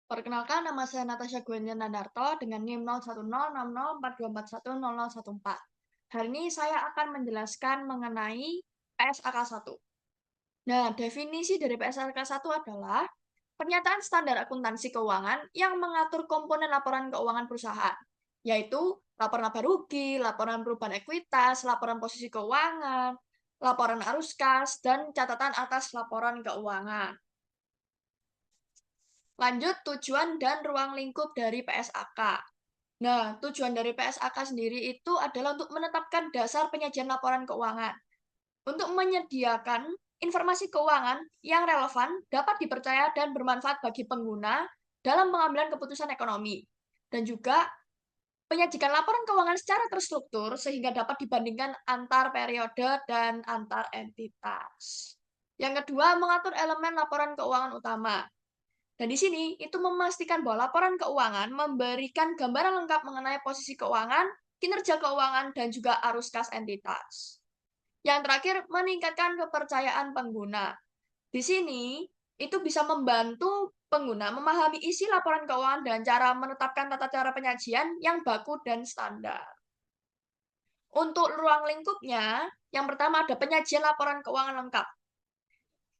Perkenalkan, nama saya Natasha Gwenja Nandarto dengan NIM 010664241014. Hari ini saya akan menjelaskan mengenai PSAK 1. Nah, definisi dari PSAK 1 adalah pernyataan standar akuntansi keuangan yang mengatur komponen laporan keuangan perusahaan, yaitu laporan laba rugi, laporan perubahan ekuitas, laporan posisi keuangan, laporan arus kas, dan catatan atas laporan keuangan. Lanjut, tujuan dan ruang lingkup dari PSAK. Nah, tujuan dari PSAK sendiri itu adalah untuk menetapkan dasar penyajian laporan keuangan. Untuk menyediakan informasi keuangan yang relevan, dapat dipercaya dan bermanfaat bagi pengguna dalam pengambilan keputusan ekonomi. Dan juga penyajikan laporan keuangan secara terstruktur sehingga dapat dibandingkan antar periode dan antar entitas. Yang kedua, mengatur elemen laporan keuangan utama. Dan di sini, itu memastikan bahwa laporan keuangan memberikan gambaran lengkap mengenai posisi keuangan, kinerja keuangan, dan juga arus kas entitas. Yang terakhir, meningkatkan kepercayaan pengguna. Di sini, itu bisa membantu pengguna memahami isi laporan keuangan dan cara menetapkan tata cara penyajian yang baku dan standar. Untuk ruang lingkupnya, yang pertama ada penyajian laporan keuangan lengkap.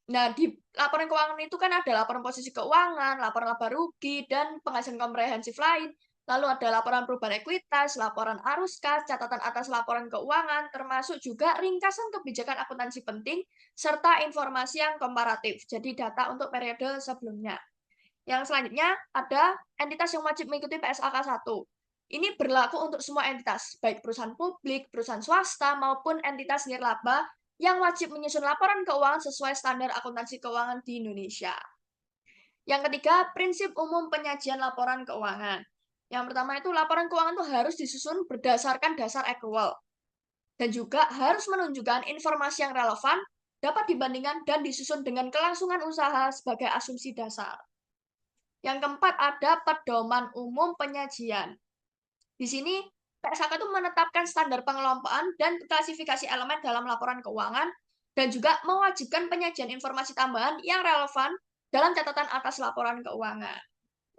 Nah, di laporan keuangan itu kan ada laporan posisi keuangan, laporan laba rugi, dan penghasilan komprehensif lain. Lalu ada laporan perubahan ekuitas, laporan arus kas, catatan atas laporan keuangan, termasuk juga ringkasan kebijakan akuntansi penting, serta informasi yang komparatif, jadi data untuk periode sebelumnya. Yang selanjutnya ada entitas yang wajib mengikuti PSAK 1. Ini berlaku untuk semua entitas, baik perusahaan publik, perusahaan swasta, maupun entitas nirlaba yang wajib menyusun laporan keuangan sesuai standar akuntansi keuangan di Indonesia. Yang ketiga, prinsip umum penyajian laporan keuangan. Yang pertama itu laporan keuangan itu harus disusun berdasarkan dasar accrual dan juga harus menunjukkan informasi yang relevan, dapat dibandingkan dan disusun dengan kelangsungan usaha sebagai asumsi dasar. Yang keempat ada pedoman umum penyajian. Di sini PSAK itu menetapkan standar pengelompokan dan klasifikasi elemen dalam laporan keuangan dan juga mewajibkan penyajian informasi tambahan yang relevan dalam catatan atas laporan keuangan.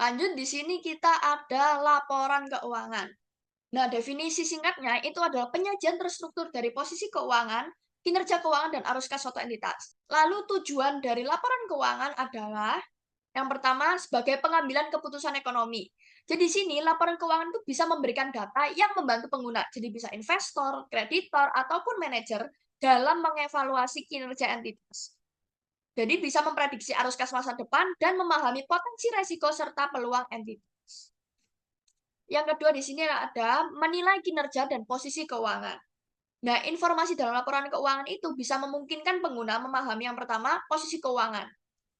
Lanjut, di sini kita ada laporan keuangan. Nah, definisi singkatnya itu adalah penyajian terstruktur dari posisi keuangan, kinerja keuangan, dan arus kas suatu entitas. Lalu tujuan dari laporan keuangan adalah yang pertama, sebagai pengambilan keputusan ekonomi. Jadi di sini laporan keuangan itu bisa memberikan data yang membantu pengguna. Jadi bisa investor, kreditor, ataupun manajer dalam mengevaluasi kinerja entitas. Jadi bisa memprediksi arus kas masa depan dan memahami potensi resiko serta peluang entitas. Yang kedua di sini ada menilai kinerja dan posisi keuangan. Nah, informasi dalam laporan keuangan itu bisa memungkinkan pengguna memahami yang pertama, posisi keuangan.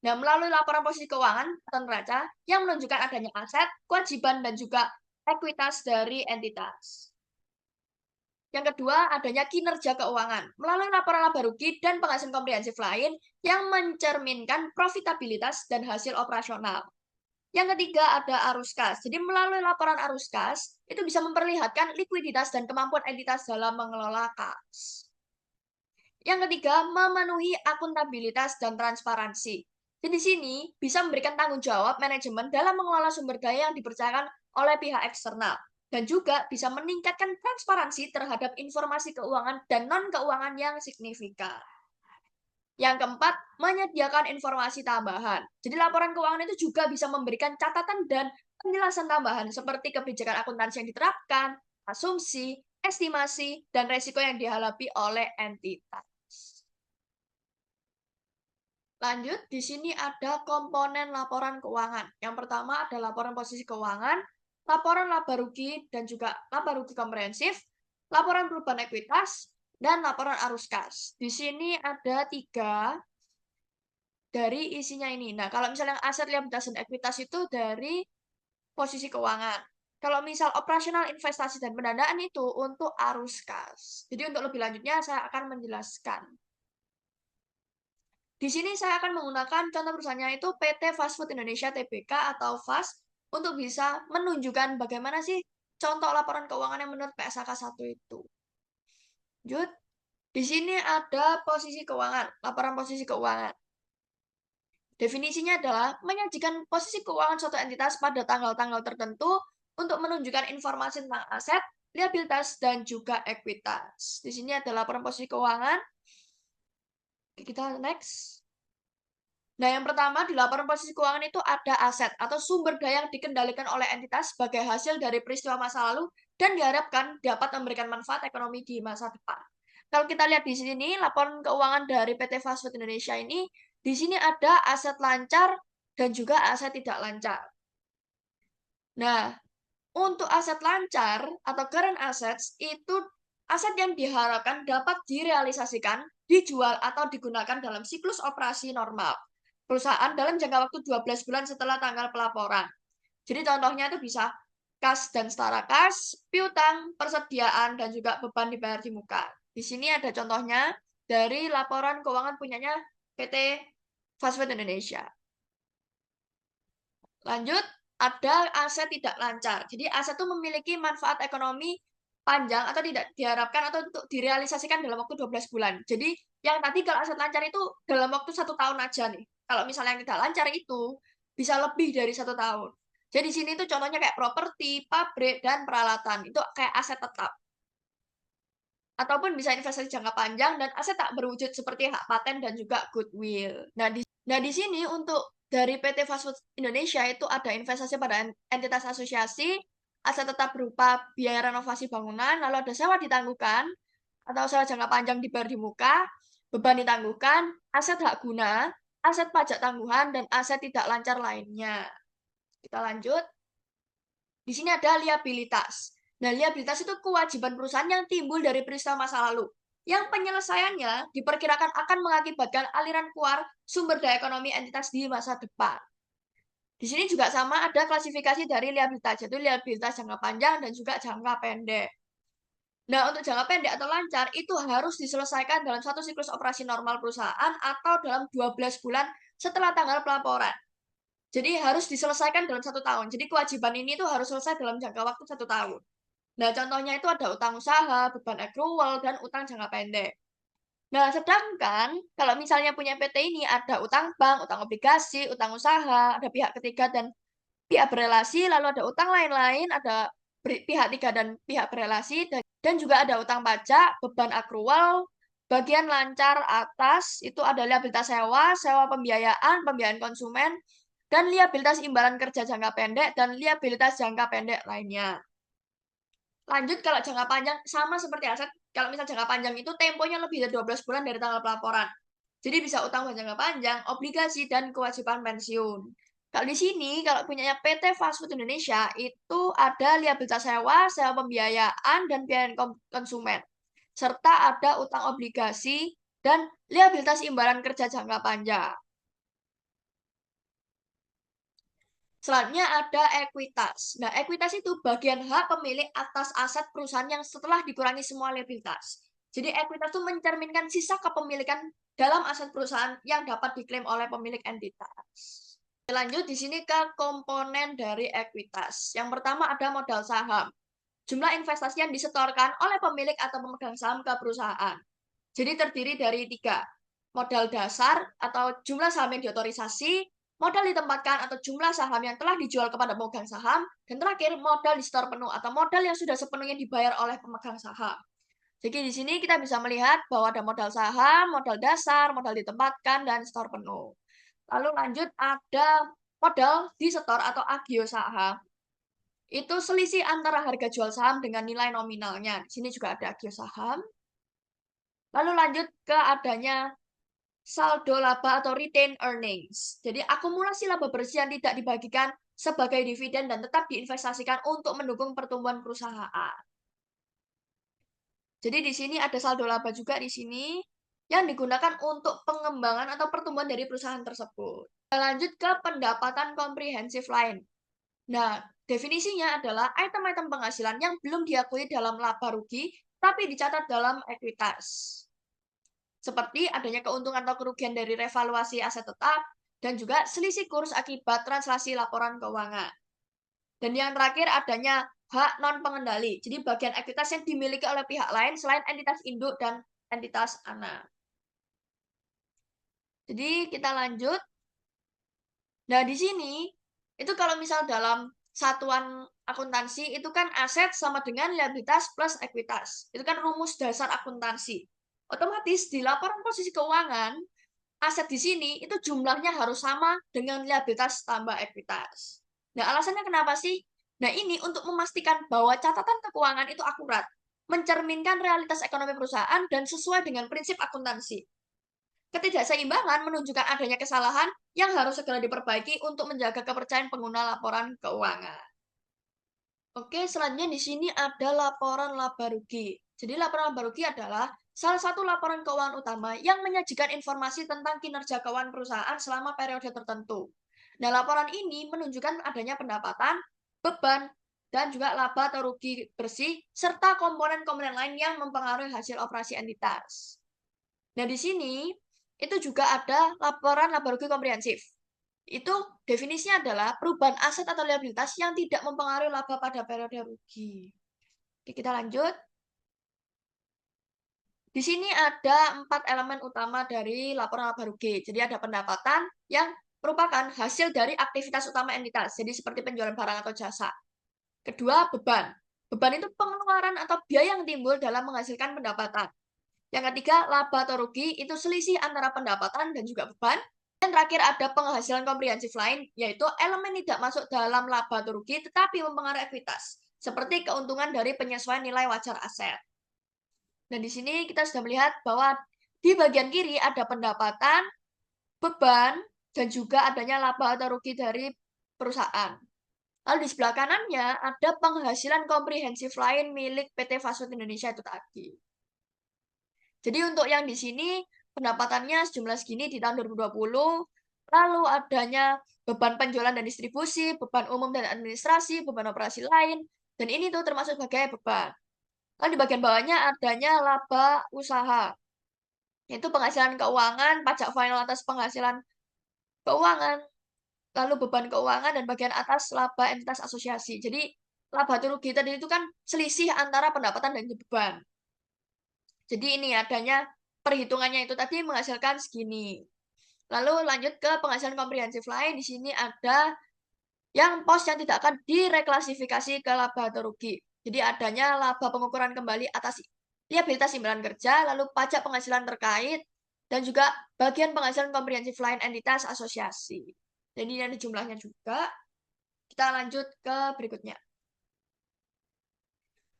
Nah, melalui laporan posisi keuangan atau neraca yang menunjukkan adanya aset, kewajiban, dan juga ekuitas dari entitas. Yang kedua, adanya kinerja keuangan melalui laporan laba rugi dan penghasilan komprehensif lain yang mencerminkan profitabilitas dan hasil operasional. Yang ketiga, ada arus kas. Jadi melalui laporan arus kas, itu bisa memperlihatkan likuiditas dan kemampuan entitas dalam mengelola kas. Yang ketiga, memenuhi akuntabilitas dan transparansi. Jadi di sini bisa memberikan tanggung jawab manajemen dalam mengelola sumber daya yang dipercayakan oleh pihak eksternal. Dan juga bisa meningkatkan transparansi terhadap informasi keuangan dan non-keuangan yang signifikan. Yang keempat, menyediakan informasi tambahan. Jadi laporan keuangan itu juga bisa memberikan catatan dan penjelasan tambahan seperti kebijakan akuntansi yang diterapkan, asumsi, estimasi, dan resiko yang dihadapi oleh entitas. Lanjut, di sini ada komponen laporan keuangan. Yang pertama ada laporan posisi keuangan, laporan laba rugi dan juga laba rugi komprehensif, laporan perubahan ekuitas, dan laporan arus kas. Di sini ada 3 dari isinya ini. Nah, kalau misalnya aset liabilitas dan ekuitas itu dari posisi keuangan. Kalau misal operasional investasi dan pendanaan itu untuk arus kas. Jadi untuk lebih lanjutnya saya akan menjelaskan. Di sini saya akan menggunakan contoh perusahaannya itu PT Fast Food Indonesia Tbk atau FAST untuk bisa menunjukkan bagaimana sih contoh laporan keuangan yang menurut PSAK 1 itu. Lanjut, di sini ada posisi keuangan, laporan posisi keuangan. Definisinya adalah menyajikan posisi keuangan suatu entitas pada tanggal-tanggal tertentu untuk menunjukkan informasi tentang aset, liabilitas, dan juga ekuitas. Di sini ada laporan posisi keuangan. Oke, kita next. Nah, yang pertama di laporan posisi keuangan itu ada aset atau sumber daya yang dikendalikan oleh entitas sebagai hasil dari peristiwa masa lalu dan diharapkan dapat memberikan manfaat ekonomi di masa depan. Kalau kita lihat di sini, laporan keuangan dari PT Fast Food Indonesia ini, di sini ada aset lancar dan juga aset tidak lancar. Nah, untuk aset lancar atau current assets itu aset yang diharapkan dapat direalisasikan, dijual, atau digunakan dalam siklus operasi normal perusahaan dalam jangka waktu 12 bulan setelah tanggal pelaporan. Jadi contohnya itu bisa kas dan setara kas, piutang, persediaan, dan juga beban dibayar di muka. Di sini ada contohnya dari laporan keuangan punyanya PT Fast Food Indonesia. Lanjut, ada aset tidak lancar. Jadi aset itu memiliki manfaat ekonomi panjang atau tidak diharapkan atau untuk direalisasikan dalam waktu 12 bulan. Jadi yang tadi kalau aset lancar itu dalam waktu 1 tahun aja nih. Kalau misalnya yang tidak lancar itu bisa lebih dari 1 tahun. Jadi di sini tuh contohnya kayak properti, pabrik, dan peralatan. Itu kayak aset tetap. Ataupun bisa investasi jangka panjang dan aset tak berwujud seperti hak paten dan juga goodwill. Nah, di sini untuk dari PT Fast Food Indonesia itu ada investasi pada entitas asosiasi, aset tetap berupa biaya renovasi bangunan, lalu ada sewa ditangguhkan, atau sewa jangka panjang dibayar di muka, beban ditangguhkan, aset hak guna, aset pajak tangguhan, dan aset tidak lancar lainnya. Kita lanjut. Di sini ada liabilitas. Nah, liabilitas itu kewajiban perusahaan yang timbul dari peristiwa masa lalu, yang penyelesaiannya diperkirakan akan mengakibatkan aliran keluar sumber daya ekonomi entitas di masa depan. Di sini juga sama ada klasifikasi dari liabilitas, yaitu liabilitas jangka panjang dan juga jangka pendek. Nah, untuk jangka pendek atau lancar, itu harus diselesaikan dalam satu siklus operasi normal perusahaan atau dalam 12 bulan setelah tanggal pelaporan. Jadi harus diselesaikan dalam 1 tahun. Jadi kewajiban ini tuh harus selesai dalam jangka waktu 1 tahun. Nah, contohnya itu ada utang usaha, beban accrual, dan utang jangka pendek. Nah, sedangkan kalau misalnya punya PT ini ada utang bank, utang obligasi, utang usaha, ada pihak ketiga dan pihak berelasi, lalu ada utang lain-lain, ada pihak tiga dan pihak berelasi, dan juga ada utang pajak, beban accrual, bagian lancar atas, itu ada liabilitas sewa, sewa pembiayaan, pembiayaan konsumen, dan liabilitas imbalan kerja jangka pendek, dan liabilitas jangka pendek lainnya. Lanjut kalau jangka panjang sama seperti aset, kalau misal jangka panjang itu temponya lebih dari 12 bulan dari tanggal pelaporan. Jadi bisa utang jangka panjang, obligasi, dan kewajiban pensiun. Kalau di sini, kalau punyanya PT Fast Food Indonesia, itu ada liabilitas sewa, sewa pembiayaan, dan biaya konsumen. Serta ada utang obligasi dan liabilitas imbalan kerja jangka panjang. Selanjutnya ada ekuitas. Nah, ekuitas itu bagian hak pemilik atas aset perusahaan yang setelah dikurangi semua liabilitas. Jadi ekuitas itu mencerminkan sisa kepemilikan dalam aset perusahaan yang dapat diklaim oleh pemilik entitas. Lanjut di sini ke komponen dari ekuitas. Yang pertama ada modal saham. Jumlah investasi yang disetorkan oleh pemilik atau pemegang saham ke perusahaan. Jadi terdiri dari 3. Modal dasar atau jumlah saham yang diotorisasi, modal ditempatkan atau jumlah saham yang telah dijual kepada pemegang saham, dan terakhir modal di setor penuh atau modal yang sudah sepenuhnya dibayar oleh pemegang saham. Jadi di sini kita bisa melihat bahwa ada modal saham, modal dasar, modal ditempatkan, dan setor penuh. Lalu lanjut ada modal di setor atau agio saham. Itu selisih antara harga jual saham dengan nilai nominalnya. Di sini juga ada agio saham. Lalu lanjut ke adanya saldo laba atau retained earnings. Jadi akumulasi laba bersih yang tidak dibagikan sebagai dividen dan tetap diinvestasikan untuk mendukung pertumbuhan perusahaan. Jadi di sini ada saldo laba juga di sini yang digunakan untuk pengembangan atau pertumbuhan dari perusahaan tersebut. Lanjut ke pendapatan komprehensif lain. Nah, definisinya adalah item-item penghasilan yang belum diakui dalam laba rugi, tapi dicatat dalam ekuitas. Seperti adanya keuntungan atau kerugian dari revaluasi aset tetap, dan juga selisih kurs akibat translasi laporan keuangan. Dan yang terakhir adanya hak non-pengendali, jadi bagian ekuitas yang dimiliki oleh pihak lain selain entitas induk dan entitas anak. Jadi kita lanjut. Nah, di sini itu kalau misal dalam satuan akuntansi itu kan aset sama dengan liabilitas plus ekuitas. Itu kan rumus dasar akuntansi. Otomatis di laporan posisi keuangan, aset di sini itu jumlahnya harus sama dengan liabilitas tambah ekuitas. Nah, alasannya kenapa sih? Nah, ini untuk memastikan bahwa catatan keuangan itu akurat, mencerminkan realitas ekonomi perusahaan dan sesuai dengan prinsip akuntansi. Ketidakseimbangan menunjukkan adanya kesalahan yang harus segera diperbaiki untuk menjaga kepercayaan pengguna laporan keuangan. Oke, selanjutnya di sini ada laporan laba rugi. Jadi laporan laba rugi adalah salah satu laporan keuangan utama yang menyajikan informasi tentang kinerja keuangan perusahaan selama periode tertentu. Nah, laporan ini menunjukkan adanya pendapatan, beban, dan juga laba atau rugi bersih, serta komponen-komponen lain yang mempengaruhi hasil operasi entitas. Nah, di sini itu juga ada laporan laba rugi komprehensif. Itu definisinya adalah perubahan aset atau liabilitas yang tidak mempengaruhi laba pada periode rugi. Oke, kita lanjut. Di sini ada 4 elemen utama dari laporan laba rugi. Jadi ada pendapatan yang merupakan hasil dari aktivitas utama entitas. Jadi seperti penjualan barang atau jasa. Kedua, beban. Beban itu pengeluaran atau biaya yang timbul dalam menghasilkan pendapatan. Yang ketiga, laba atau rugi itu selisih antara pendapatan dan juga beban. Dan terakhir ada penghasilan komprehensif lain, yaitu elemen tidak masuk dalam laba atau rugi tetapi mempengaruhi ekuitas, seperti keuntungan dari penyesuaian nilai wajar aset. Dan di sini kita sudah melihat bahwa di bagian kiri ada pendapatan, beban, dan juga adanya laba atau rugi dari perusahaan. Lalu di sebelah kanannya ada penghasilan komprehensif lain milik PT Fast Food Indonesia itu tadi. Jadi untuk yang di sini pendapatannya sejumlah segini di tahun 2020, lalu adanya beban penjualan dan distribusi, beban umum dan administrasi, beban operasi lain, dan ini tuh termasuk sebagai beban. Lalu di bagian bawahnya adanya laba usaha, yaitu penghasilan keuangan, pajak final atas penghasilan keuangan, lalu beban keuangan, dan bagian atas laba entitas asosiasi. Jadi laba atau rugi tadi itu kan selisih antara pendapatan dan beban. Jadi ini adanya perhitungannya itu tadi menghasilkan segini. Lalu lanjut ke penghasilan komprehensif lain. Di sini ada yang pos yang tidak akan direklasifikasi ke laba atau rugi. Jadi adanya laba pengukuran kembali atas liabilitas imbalan kerja, lalu pajak penghasilan terkait, dan juga bagian penghasilan komprehensif lain entitas asosiasi. Jadi ini ada jumlahnya juga. Kita lanjut ke berikutnya.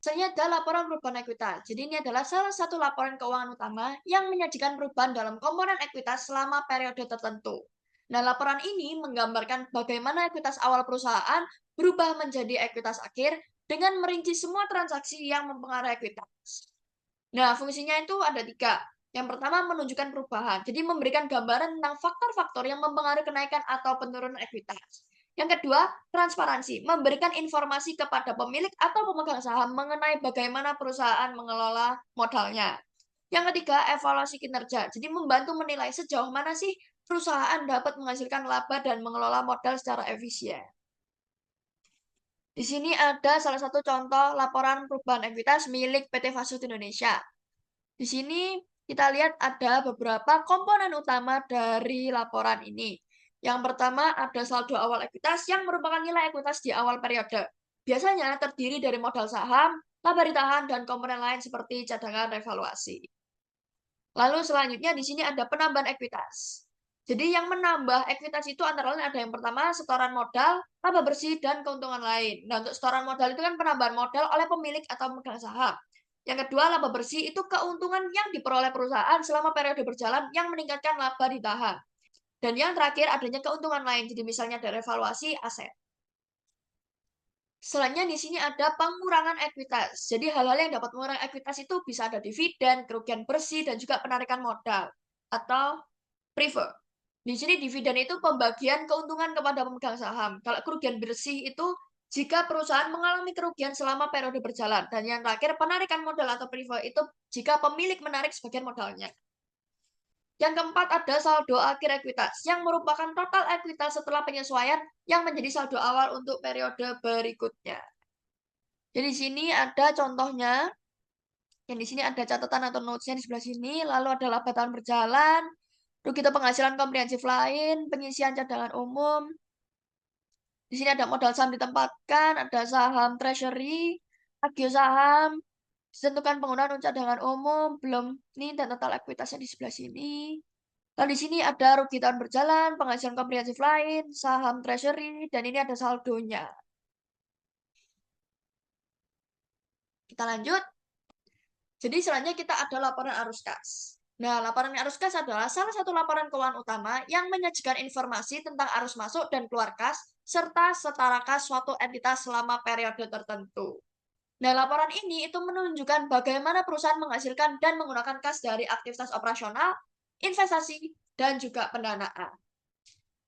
Selanjutnya ada laporan perubahan ekuitas. Jadi ini adalah salah satu laporan keuangan utama yang menyajikan perubahan dalam komponen ekuitas selama periode tertentu. Nah, laporan ini menggambarkan bagaimana ekuitas awal perusahaan berubah menjadi ekuitas akhir dengan merinci semua transaksi yang mempengaruhi ekuitas. Nah, fungsinya itu ada 3. Yang pertama, menunjukkan perubahan. Jadi, memberikan gambaran tentang faktor-faktor yang mempengaruhi kenaikan atau penurunan ekuitas. Yang kedua, transparansi. Memberikan informasi kepada pemilik atau pemegang saham mengenai bagaimana perusahaan mengelola modalnya. Yang ketiga, evaluasi kinerja. Jadi, membantu menilai sejauh mana sih perusahaan dapat menghasilkan laba dan mengelola modal secara efisien. Di sini ada salah satu contoh laporan perubahan ekuitas milik PT Fast Food Indonesia. Di sini kita lihat ada beberapa komponen utama dari laporan ini. Yang pertama ada saldo awal ekuitas yang merupakan nilai ekuitas di awal periode. Biasanya terdiri dari modal saham, laba ditahan, dan komponen lain seperti cadangan revaluasi. Lalu selanjutnya di sini ada penambahan ekuitas. Jadi yang menambah ekuitas itu antara lain ada yang pertama setoran modal, laba bersih, dan keuntungan lain. Nah, untuk setoran modal itu kan penambahan modal oleh pemilik atau pemegang saham. Yang kedua, laba bersih itu keuntungan yang diperoleh perusahaan selama periode berjalan yang meningkatkan laba ditahan. Dan yang terakhir adanya keuntungan lain, jadi misalnya ada revaluasi aset. Selanjutnya di sini ada pengurangan ekuitas. Jadi hal-hal yang dapat mengurangi ekuitas itu bisa ada dividen, kerugian bersih, dan juga penarikan modal atau prefer. Di sini dividen itu pembagian keuntungan kepada pemegang saham. Kalau kerugian bersih itu jika perusahaan mengalami kerugian selama periode berjalan. Dan yang terakhir penarikan modal atau prefer itu jika pemilik menarik sebagian modalnya. Yang keempat ada saldo akhir ekuitas, yang merupakan total ekuitas setelah penyesuaian yang menjadi saldo awal untuk periode berikutnya. Jadi di sini ada contohnya, yang di sini ada catatan atau notes-nya di sebelah sini, lalu ada laba tahun berjalan, Rugi atau penghasilan komprehensif lain, pengisian cadangan umum. Di sini ada modal saham ditempatkan, ada saham treasury, agio saham, ditentukan penggunaan untuk cadangan umum, belum ini dan total ekuitasnya di sebelah sini. Lalu di sini ada rugi tahun berjalan, penghasilan komprehensif lain, saham treasury, dan ini ada saldonya. Kita lanjut. Jadi selanjutnya kita ada laporan arus kas. Nah, laporan arus kas adalah salah satu laporan keuangan utama yang menyajikan informasi tentang arus masuk dan keluar kas, serta setara kas suatu entitas selama periode tertentu. Nah, laporan ini itu menunjukkan bagaimana perusahaan menghasilkan dan menggunakan kas dari aktivitas operasional, investasi, dan juga pendanaan.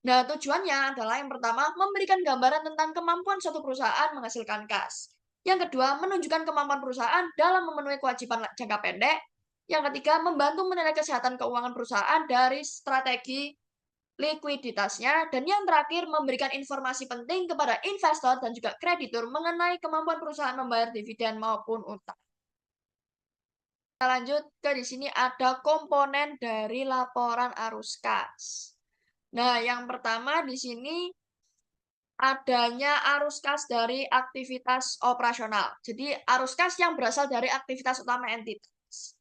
Nah, tujuannya adalah yang pertama, memberikan gambaran tentang kemampuan suatu perusahaan menghasilkan kas. Yang kedua, menunjukkan kemampuan perusahaan dalam memenuhi kewajiban jangka pendek. Yang ketiga, membantu menilai kesehatan keuangan perusahaan dari strategi likuiditasnya. Dan yang terakhir, memberikan informasi penting kepada investor dan juga kreditur mengenai kemampuan perusahaan membayar dividen maupun utang. Kita lanjut ke di sini ada komponen dari laporan arus kas. Nah, yang pertama di sini adanya arus kas dari aktivitas operasional. Jadi, arus kas yang berasal dari aktivitas utama entitas.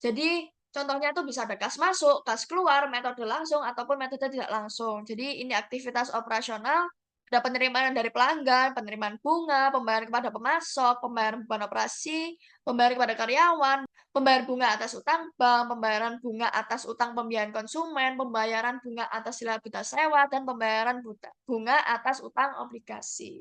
Jadi, contohnya itu bisa ada kas masuk, kas keluar, metode langsung, ataupun metode tidak langsung. Jadi, ini aktivitas operasional, ada penerimaan dari pelanggan, penerimaan bunga, pembayaran kepada pemasok, pembayaran beban operasi, pembayaran kepada karyawan, pembayaran bunga atas utang bank, pembayaran bunga atas utang pembiayaan konsumen, pembayaran bunga atas liabilitas sewa, dan pembayaran bunga atas utang obligasi.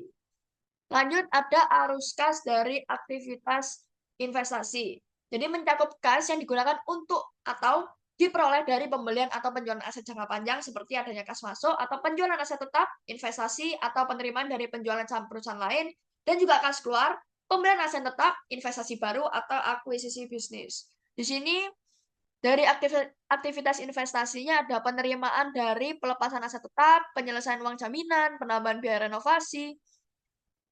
Lanjut, ada arus kas dari aktivitas investasi. Jadi mencakup kas yang digunakan untuk atau diperoleh dari pembelian atau penjualan aset jangka panjang seperti adanya kas masuk atau penjualan aset tetap, investasi atau penerimaan dari penjualan saham perusahaan lain, dan juga kas keluar, pembelian aset tetap, investasi baru atau akuisisi bisnis. Di sini dari aktivitas investasinya ada penerimaan dari pelepasan aset tetap, penyelesaian uang jaminan, penambahan biaya renovasi.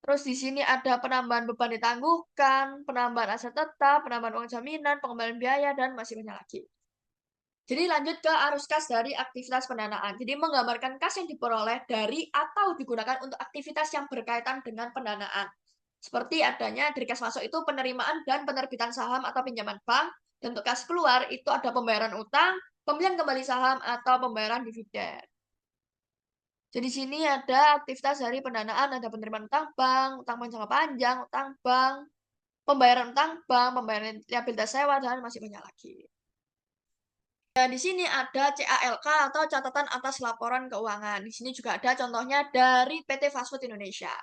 Terus di sini ada penambahan beban ditangguhkan, penambahan aset tetap, penambahan uang jaminan, pengembalian biaya, dan masih banyak lagi. Jadi lanjut ke arus kas dari aktivitas pendanaan. Jadi menggambarkan kas yang diperoleh dari atau digunakan untuk aktivitas yang berkaitan dengan pendanaan. Seperti adanya dari kas masuk itu penerimaan dan penerbitan saham atau pinjaman bank. Dan untuk kas keluar itu ada pembayaran utang, pembelian kembali saham, atau pembayaran dividen. Jadi di sini ada aktivitas dari pendanaan, ada penerimaan utang bank jangka panjang, utang bank, pembayaran utang bank, pembayaran liabilitas sewa, dan masih banyak lagi. Dan di sini ada CALK atau catatan atas laporan keuangan. Di sini juga ada contohnya dari PT Fast Food Indonesia.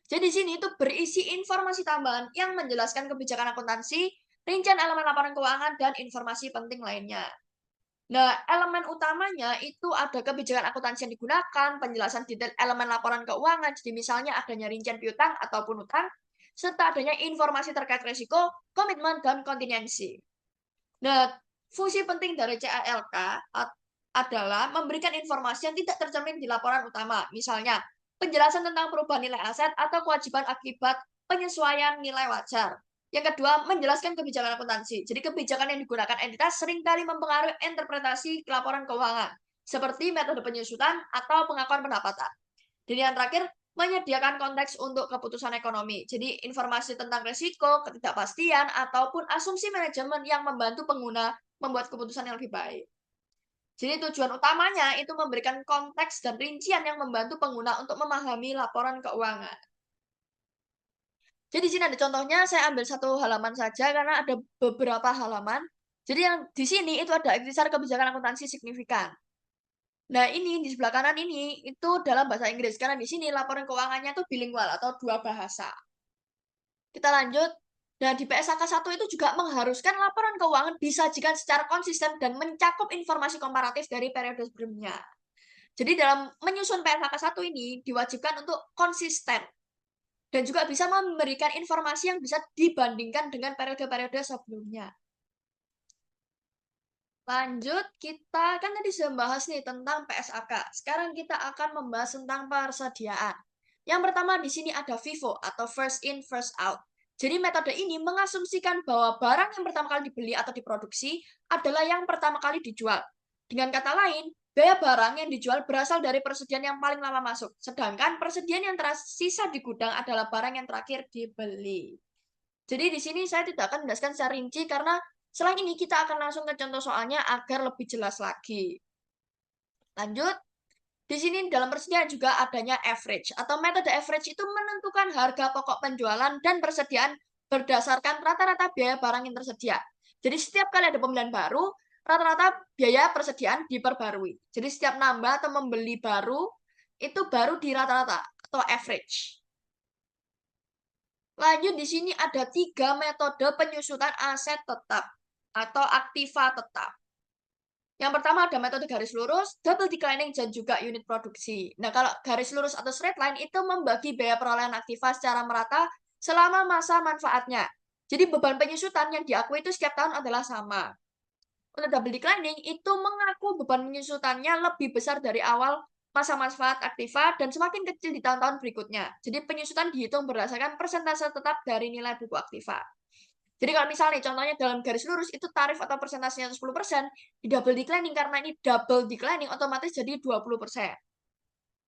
Jadi di sini itu berisi informasi tambahan yang menjelaskan kebijakan akuntansi, rincian elemen laporan keuangan, dan informasi penting lainnya. Nah, elemen utamanya itu ada kebijakan akuntansi yang digunakan, penjelasan detail elemen laporan keuangan, jadi misalnya adanya rincian piutang ataupun utang, serta adanya informasi terkait risiko, komitmen, dan kontingensi. Nah, fungsi penting dari CALK adalah memberikan informasi yang tidak tercermin di laporan utama, misalnya penjelasan tentang perubahan nilai aset atau kewajiban akibat penyesuaian nilai wajar. Yang kedua, menjelaskan kebijakan akuntansi. Jadi kebijakan yang digunakan entitas seringkali mempengaruhi interpretasi laporan keuangan, seperti metode penyusutan atau pengakuan pendapatan. Dan yang terakhir, menyediakan konteks untuk keputusan ekonomi. Jadi informasi tentang risiko, ketidakpastian, ataupun asumsi manajemen yang membantu pengguna membuat keputusan yang lebih baik. Jadi tujuan utamanya itu memberikan konteks dan rincian yang membantu pengguna untuk memahami laporan keuangan. Jadi di sini ada contohnya, saya ambil satu halaman saja karena ada beberapa halaman. Jadi yang di sini itu ada ikhtisar kebijakan akuntansi signifikan. Nah, ini di sebelah kanan ini itu dalam bahasa Inggris karena di sini laporan keuangannya itu bilingual atau dua bahasa. Kita lanjut. Nah, di PSAK 1 itu juga mengharuskan laporan keuangan disajikan secara konsisten dan mencakup informasi komparatif dari periode sebelumnya. Jadi dalam menyusun PSAK 1 ini diwajibkan untuk konsisten dan juga bisa memberikan informasi yang bisa dibandingkan dengan periode-periode sebelumnya. Lanjut, kita kan tadi sudah membahas nih tentang PSAK. Sekarang kita akan membahas tentang persediaan. Yang pertama di sini ada FIFO atau first in, first out. Jadi metode ini mengasumsikan bahwa barang yang pertama kali dibeli atau diproduksi adalah yang pertama kali dijual. Dengan kata lain, biaya barang yang dijual berasal dari persediaan yang paling lama masuk, sedangkan persediaan yang tersisa di gudang adalah barang yang terakhir dibeli. Jadi di sini saya tidak akan menjelaskan secara rinci karena selain ini kita akan langsung ke contoh soalnya agar lebih jelas lagi. Lanjut, di sini dalam persediaan juga adanya average atau metode average itu menentukan harga pokok penjualan dan persediaan berdasarkan rata-rata biaya barang yang tersedia. Jadi setiap kali ada pembelian baru, rata-rata biaya persediaan diperbarui. Jadi setiap nambah atau membeli baru, itu baru di rata-rata atau average. Lanjut di sini ada 3 metode penyusutan aset tetap atau aktiva tetap. Yang pertama ada metode garis lurus, double declining, dan juga unit produksi. Nah, kalau garis lurus atau straight line itu membagi biaya perolehan aktiva secara merata selama masa manfaatnya. Jadi beban penyusutan yang diakui itu setiap tahun adalah sama. Untuk double declining itu mengaku beban penyusutannya lebih besar dari awal masa manfaat aktiva dan semakin kecil di tahun-tahun berikutnya. Jadi penyusutan dihitung berdasarkan persentase tetap dari nilai buku aktiva. Jadi kalau misalnya contohnya dalam garis lurus itu tarif atau persentasenya 10%, di double declining karena ini double declining otomatis jadi 20%.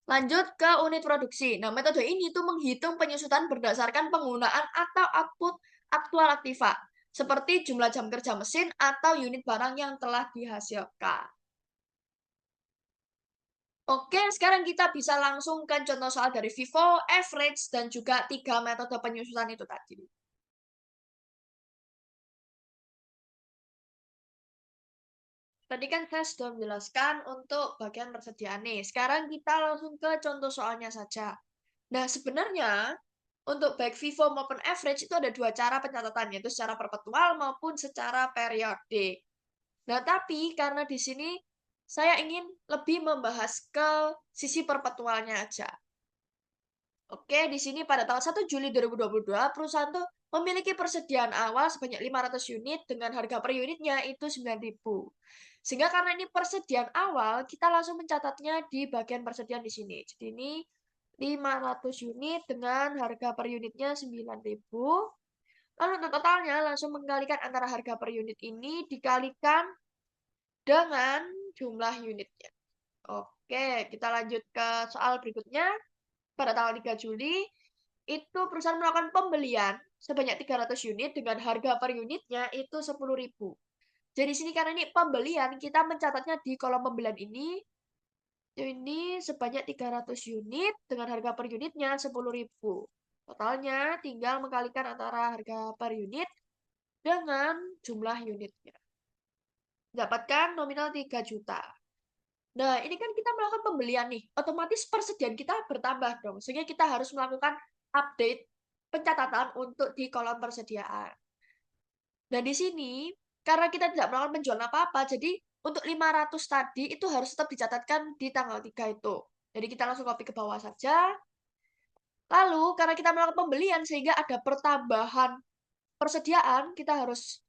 Lanjut ke unit produksi. Nah, metode ini tuh menghitung penyusutan berdasarkan penggunaan atau output aktual aktiva, seperti jumlah jam kerja mesin atau unit barang yang telah dihasilkan. Oke, sekarang kita bisa langsung ke contoh soal dari Vivo, average, dan juga 3 metode penyusutan itu tadi. Tadi kan saya sudah menjelaskan untuk bagian persediaan nih. Sekarang kita langsung ke contoh soalnya saja. Nah, sebenarnya untuk baik Vivo maupun average itu ada dua cara pencatatannya, yaitu secara perpetual maupun secara periodik. Nah, tapi karena di sini saya ingin lebih membahas ke sisi perpetualnya aja. Oke, di sini pada tanggal 1 Juli 2022, perusahaan tuh memiliki persediaan awal sebanyak 500 unit dengan harga per unitnya itu 9.000. Sehingga karena ini persediaan awal, kita langsung mencatatnya di bagian persediaan di sini. Jadi ini 500 unit dengan harga per unitnya 9.000. Lalu untuk totalnya langsung mengkalikan antara harga per unit ini dikalikan dengan jumlah unitnya. Oke, kita lanjut ke soal berikutnya. Pada tanggal 3 Juli, itu perusahaan melakukan pembelian sebanyak 300 unit dengan harga per unitnya itu 10.000. Jadi sini karena ini pembelian, kita mencatatnya di kolom pembelian ini sebanyak 300 unit dengan harga per unitnya 10.000. Totalnya tinggal mengkalikan antara harga per unit dengan jumlah unitnya. Dapatkan nominal 3 juta. Nah, ini kan kita melakukan pembelian nih, otomatis persediaan kita bertambah dong, sehingga kita harus melakukan update pencatatan untuk di kolom persediaan. Dan di sini, karena kita tidak melakukan penjualan apa-apa, jadi untuk 500 tadi itu harus tetap dicatatkan di tanggal 3 itu. Jadi kita langsung copy ke bawah saja. Lalu, karena kita melakukan pembelian sehingga ada pertambahan persediaan, kita harus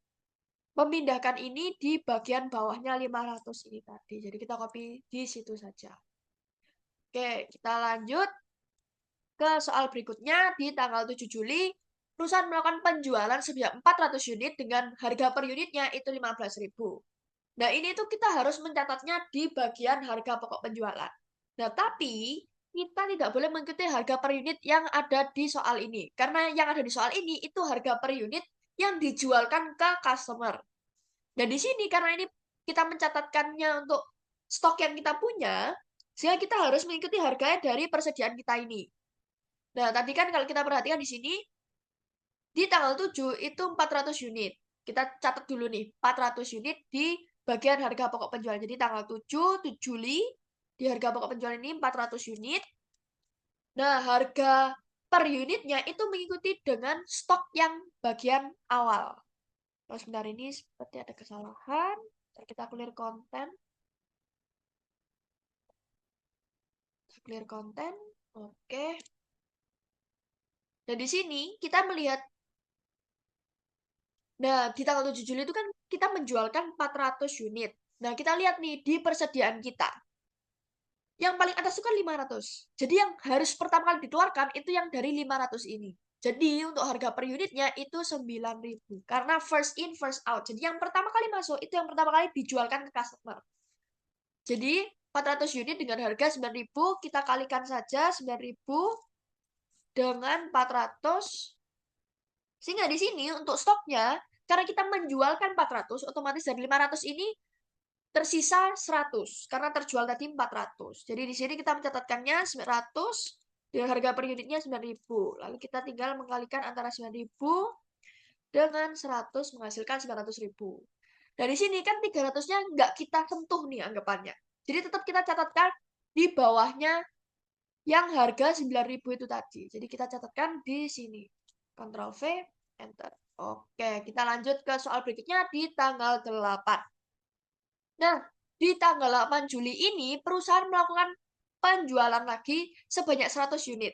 memindahkan ini di bagian bawahnya 500 ini tadi. Jadi kita copy di situ saja. Oke, kita lanjut ke soal berikutnya. Di tanggal 7 Juli, perusahaan melakukan penjualan sebanyak 400 unit dengan harga per unitnya itu 15.000. Nah, ini tuh kita harus mencatatnya di bagian harga pokok penjualan. Nah, tapi kita tidak boleh mengikuti harga per unit yang ada di soal ini. Karena yang ada di soal ini itu harga per unit yang dijualkan ke customer. Dan di sini karena ini kita mencatatkannya untuk stok yang kita punya, sehingga kita harus mengikuti harganya dari persediaan kita ini. Nah, tadi kan kalau kita perhatikan di sini, di tanggal 7 itu 400 unit. Kita catat dulu nih, 400 unit di bagian harga pokok penjualan. Jadi tanggal 7 Juli, di harga pokok penjualan ini 400 unit. Nah, harga per unitnya itu mengikuti dengan stok yang bagian awal. Nah, sebentar ini seperti ada kesalahan. Kita clear konten. Clear konten. Oke. Dan di sini kita melihat, nah di tanggal 7 Juli itu kan kita menjualkan 400 unit. Nah kita lihat nih di persediaan kita. Yang paling atas itu kan 500. Jadi yang harus pertama kali dikeluarkan itu yang dari 500 ini. Jadi untuk harga per unitnya itu 9.000. Karena first in, first out. Jadi yang pertama kali masuk itu yang pertama kali dijualkan ke customer. Jadi 400 unit dengan harga 9.000, kita kalikan saja 9.000 dengan 400. Sehingga di sini untuk stoknya, karena kita menjualkan 400, otomatis dari 500 ini tersisa 100 karena terjual tadi 400. Jadi di sini kita mencatatkannya 900 dengan harga per unitnya 9.000. Lalu kita tinggal mengkalikan antara 9.000 dengan 100 menghasilkan 900.000. Dari sini kan 300-nya nggak kita sentuh nih anggapannya. Jadi tetap kita catatkan di bawahnya yang harga 9.000 itu tadi. Jadi kita catatkan di sini. Ctrl V, Enter. Oke, kita lanjut ke soal berikutnya di tanggal 8. Nah, di tanggal 8 Juli ini, perusahaan melakukan penjualan lagi sebanyak 100 unit.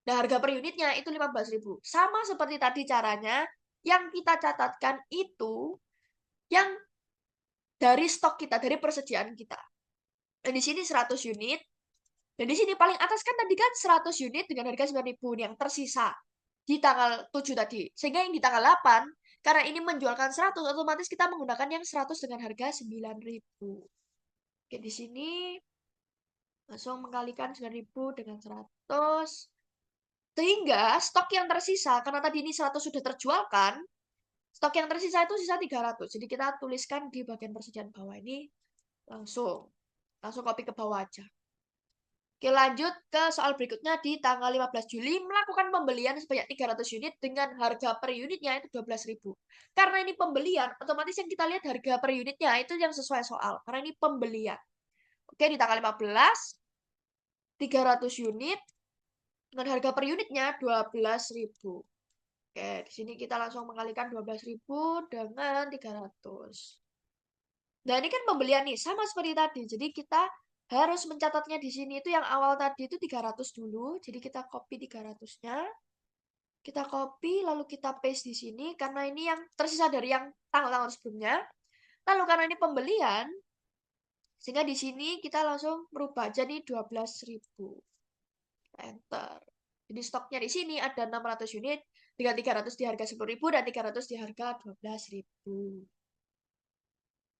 Nah, harga per unitnya itu 15.000. Sama seperti tadi caranya, yang kita catatkan itu yang dari stok kita, dari persediaan kita. Dan di sini 100 unit. Dan di sini paling atas kan tadi kan 100 unit dengan harga 9.000 yang tersisa di tanggal 7 tadi. Sehingga yang di tanggal 8, karena ini menjualkan 100, otomatis kita menggunakan yang 100 dengan harga 9.000. Oke, di sini langsung mengkalikan 9.000 dengan 100. Sehingga stok yang tersisa, karena tadi ini 100 sudah terjualkan, stok yang tersisa itu sisa 300. Jadi kita tuliskan di bagian persediaan bawah ini langsung. Langsung copy ke bawah aja. Oke, lanjut ke soal berikutnya di tanggal 15 Juli melakukan pembelian sebanyak 300 unit dengan harga per unitnya itu 12.000. Karena ini pembelian, otomatis yang kita lihat harga per unitnya itu yang sesuai soal. Karena ini pembelian. Oke, di tanggal 15, 300 unit dengan harga per unitnya 12.000. Oke, di sini kita langsung mengalikan 12.000 dengan 300. Nah, ini kan pembelian nih, sama seperti tadi. Jadi kita harus mencatatnya di sini itu yang awal tadi itu 300 dulu. Jadi kita copy 300-nya. Kita copy, lalu kita paste di sini. Karena ini yang tersisa dari yang tanggal-tanggal sebelumnya. Lalu karena ini pembelian, sehingga di sini kita langsung merubah jadi 12.000. Enter. Jadi stoknya di sini ada 600 unit dengan 300 di harga 10.000 dan 300 di harga 12.000.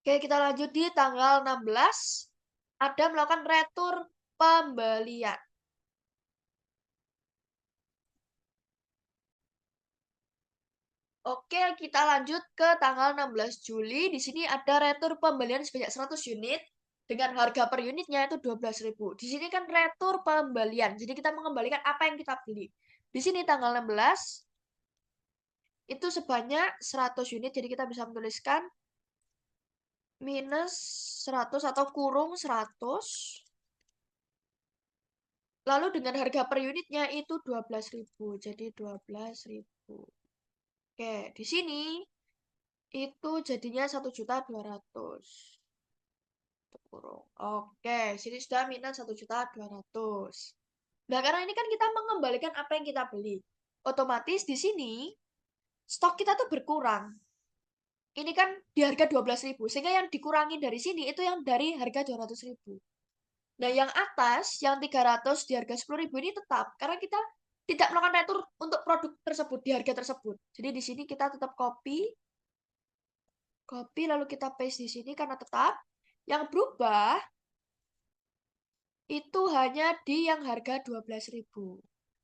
Oke, kita lanjut di tanggal 16. Ada melakukan retur pembelian. Oke, kita lanjut ke tanggal 16 Juli. Di sini ada retur pembelian sebanyak 100 unit dengan harga per unitnya itu 12.000. Di sini kan retur pembelian. Jadi kita mengembalikan apa yang kita beli. Di sini tanggal 16 itu sebanyak 100 unit. Jadi kita bisa menuliskan minus 100 atau kurung 100. Lalu dengan harga per unitnya itu 12.000. Jadi 12.000. Oke, di sini itu jadinya 1.200.000. Kurung. Oke, sini sudah minus 1.200.000. Nah, karena ini kan kita mengembalikan apa yang kita beli. Otomatis di sini stok kita tuh berkurang. Ini kan di harga 12.000, sehingga yang dikurangi dari sini itu yang dari harga 200.000. Nah, yang atas, yang 300 di harga 10.000 ini tetap, karena kita tidak melakukan retur untuk produk tersebut, di harga tersebut. Jadi di sini kita tetap copy, lalu kita paste di sini karena tetap. Yang berubah itu hanya di yang harga 12.000.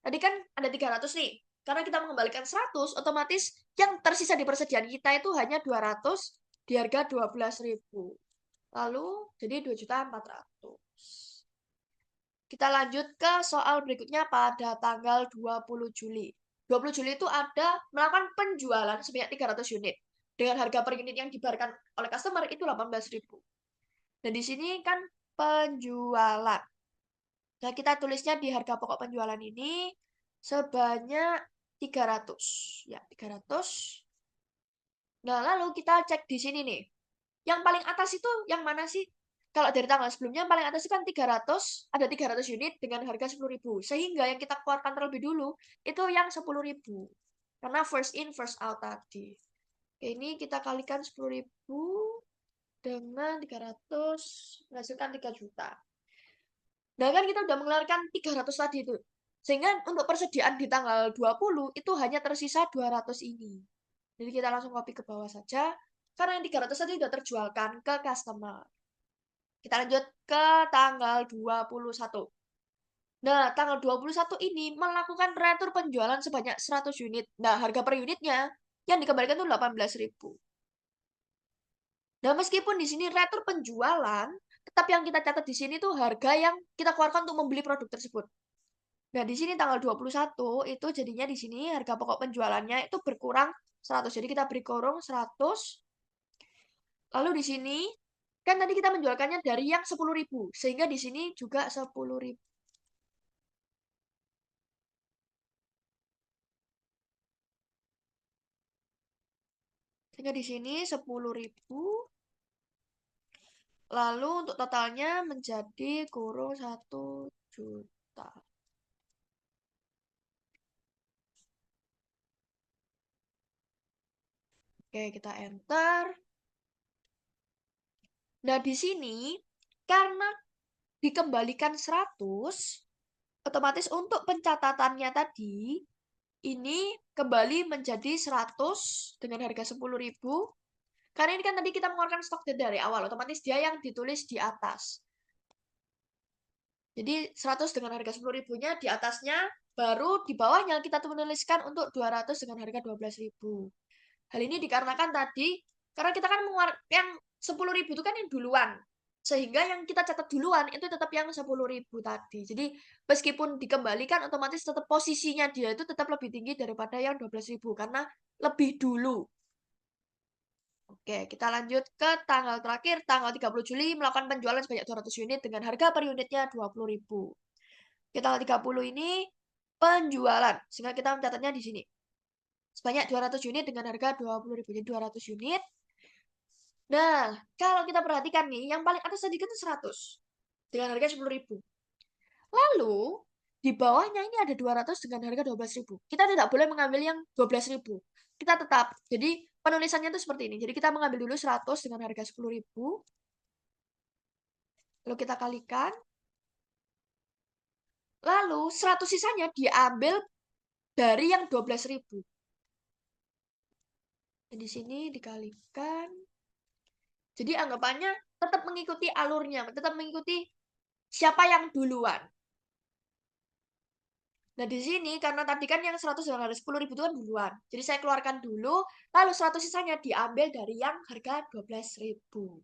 Tadi kan ada 300 nih. Karena kita mengembalikan 100, otomatis yang tersisa di persediaan kita itu hanya 200 di harga 12.000. Lalu jadi 2.400.000. Kita lanjut ke soal berikutnya pada tanggal 20 Juli. 20 Juli itu ada melakukan penjualan sebanyak 300 unit. Dengan harga per unit yang dibayarkan oleh customer itu 18.000. Dan di sini kan penjualan. Nah, kita tulisnya di harga pokok penjualan ini sebanyak 300. Ya, 300. Nah, lalu kita cek di sini nih. Yang paling atas itu yang mana sih? Kalau dari tanggal sebelumnya paling atas itu kan 300, ada 300 unit dengan harga 10.000. Sehingga yang kita keluarkan terlebih dulu itu yang 10.000. Karena first in, first out tadi. Oke, ini kita kalikan 10.000 dengan 300 menghasilkan 3 juta. Nah, kan kita udah mengeluarkan 300 tadi itu. Sehingga untuk persediaan di tanggal 20 itu hanya tersisa 200 ini. Jadi kita langsung copy ke bawah saja. Karena yang 300 tadi sudah terjualkan ke customer. Kita lanjut ke tanggal 21. Nah, tanggal 21 ini melakukan retur penjualan sebanyak 100 unit. Nah, harga per unitnya yang dikembalikan itu 18.000. Nah, meskipun di sini retur penjualan, tetap yang kita catat di sini tuh harga yang kita keluarkan untuk membeli produk tersebut. Nah, di sini tanggal 21 itu jadinya di sini harga pokok penjualannya itu berkurang 100. Jadi kita beri kurung 100. Lalu di sini kan tadi kita menjualkannya dari yang 10.000, sehingga di sini juga 10.000. Sehingga di sini 10.000. Lalu untuk totalnya menjadi kurung 1 juta. Oke, kita enter. Nah, di sini karena dikembalikan 100, otomatis untuk pencatatannya tadi ini kembali menjadi 100 dengan harga 10.000. Karena ini kan tadi kita mengeluarkan stok dari awal, otomatis dia yang ditulis di atas. Jadi 100 dengan harga 10.000-nya di atasnya, baru di bawahnya kita tuh menuliskan untuk 200 dengan harga 12.000. Hal ini dikarenakan tadi, karena kita kan mengeluarkan yang 10.000 itu kan yang duluan. Sehingga yang kita catat duluan itu tetap yang 10.000 tadi. Jadi meskipun dikembalikan otomatis tetap posisinya dia itu tetap lebih tinggi daripada yang 12.000 karena lebih dulu. Oke, kita lanjut ke tanggal terakhir, tanggal 30 Juli melakukan penjualan sebanyak 200 unit dengan harga per unitnya 20.000. Kita tanggal 30 ini penjualan, sehingga kita mencatatnya di sini. Sebanyak 200 unit dengan harga 20.000. Jadi 200 unit. Nah, kalau kita perhatikan nih, yang paling atas tadi kan itu 100 dengan harga 10.000. Lalu, di bawahnya ini ada 200 dengan harga 12.000. Kita tidak boleh mengambil yang 12.000. Kita tetap. Jadi, penulisannya itu seperti ini. Jadi, kita mengambil dulu 100 dengan harga 10.000. Lalu kita kalikan. Lalu, 100 sisanya diambil dari yang 12.000. Di sini dikalikan. Jadi, anggapannya tetap mengikuti alurnya. Tetap mengikuti siapa yang duluan. Nah, di sini karena tadi kan yang 100 dengan harga 10.000 itu kan duluan. Jadi saya keluarkan dulu, lalu 100 sisanya diambil dari yang harga 12.000.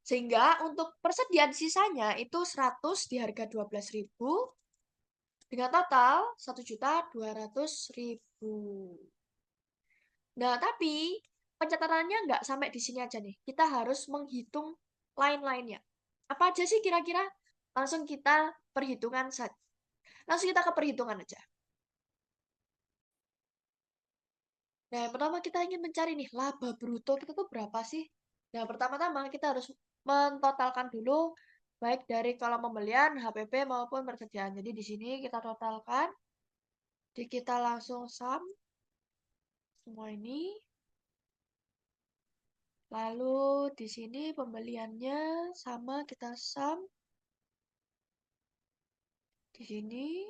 Sehingga untuk persediaan sisanya itu 100 di harga 12.000 dengan total 1.200.000. Nah, tapi pencatatannya nggak sampai di sini aja nih. Kita harus menghitung lain-lainnya. Apa aja sih kira-kira? Langsung kita perhitungan saja. Langsung kita ke perhitungan aja. Nah, yang pertama kita ingin mencari nih, laba bruto kita tuh berapa sih? Nah, pertama-tama kita harus mentotalkan dulu, baik dari kolom pembelian, HPP, maupun persediaan. Jadi di sini kita totalkan, jadi kita langsung sum, semua ini. Lalu di sini pembeliannya sama kita sum. Di sini.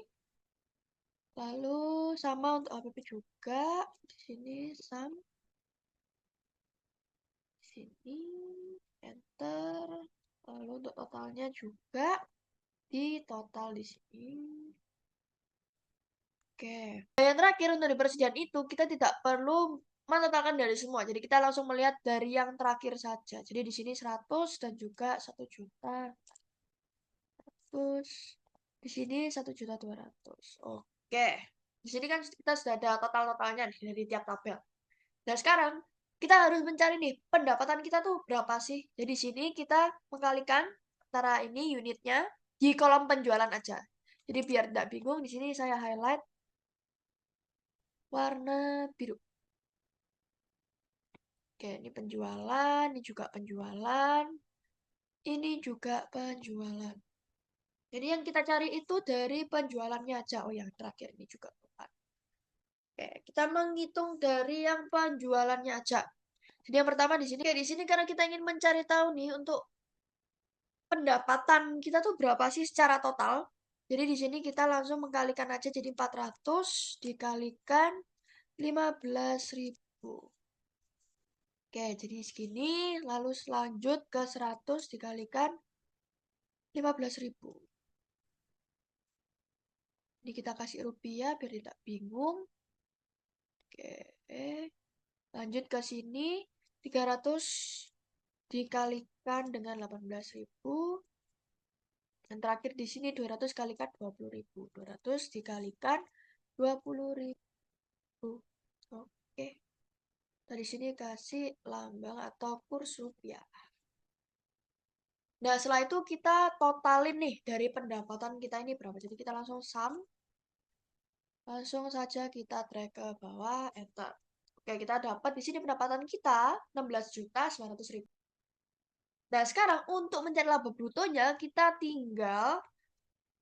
Lalu sama untuk HPP juga. Di sini sum. Di sini enter. Lalu untuk totalnya juga di total di sini. Oke. Dan yang terakhir untuk di persediaan itu kita tidak perlu mentotalkan dari semua. Jadi kita langsung melihat dari yang terakhir saja. Jadi di sini 100 dan juga 1.000.000. 100. Di sini 1.200.000. Oke. Di sini kan kita sudah ada total-totalnya dari tiap tabel. Dan sekarang kita harus mencari nih pendapatan kita tuh berapa sih. Jadi di sini kita mengkalikan antara ini unitnya di kolom penjualan aja. Jadi biar tidak bingung, di sini saya highlight warna biru. Oke, ini penjualan, ini juga penjualan, ini juga penjualan. Jadi yang kita cari itu dari penjualannya aja. Oh, yang terakhir ini juga bukan. Oke, kita menghitung dari yang penjualannya aja. Jadi yang pertama di sini, kayak di sini karena kita ingin mencari tahu nih untuk pendapatan kita tuh berapa sih secara total. Jadi di sini kita langsung mengkalikan aja jadi 400 dikalikan 15.000. Oke, jadi segini, lalu selanjut ke 100 dikalikan 15.000. Ini kita kasih rupiah biar tidak bingung. Oke, lanjut ke sini. 300 dikalikan dengan 18.000. Dan terakhir di sini 200 kalikan 20.000. 200 dikalikan 20.000. Oke. Dari sini kasih lambang atau kurs rupiah. Nah, setelah itu kita totalin nih dari pendapatan kita ini berapa. Jadi kita langsung sum. Langsung saja kita drag ke bawah, enter. Oke, kita dapat di sini pendapatan kita 16.900.000. Nah, sekarang untuk mencari laba brutonya, kita tinggal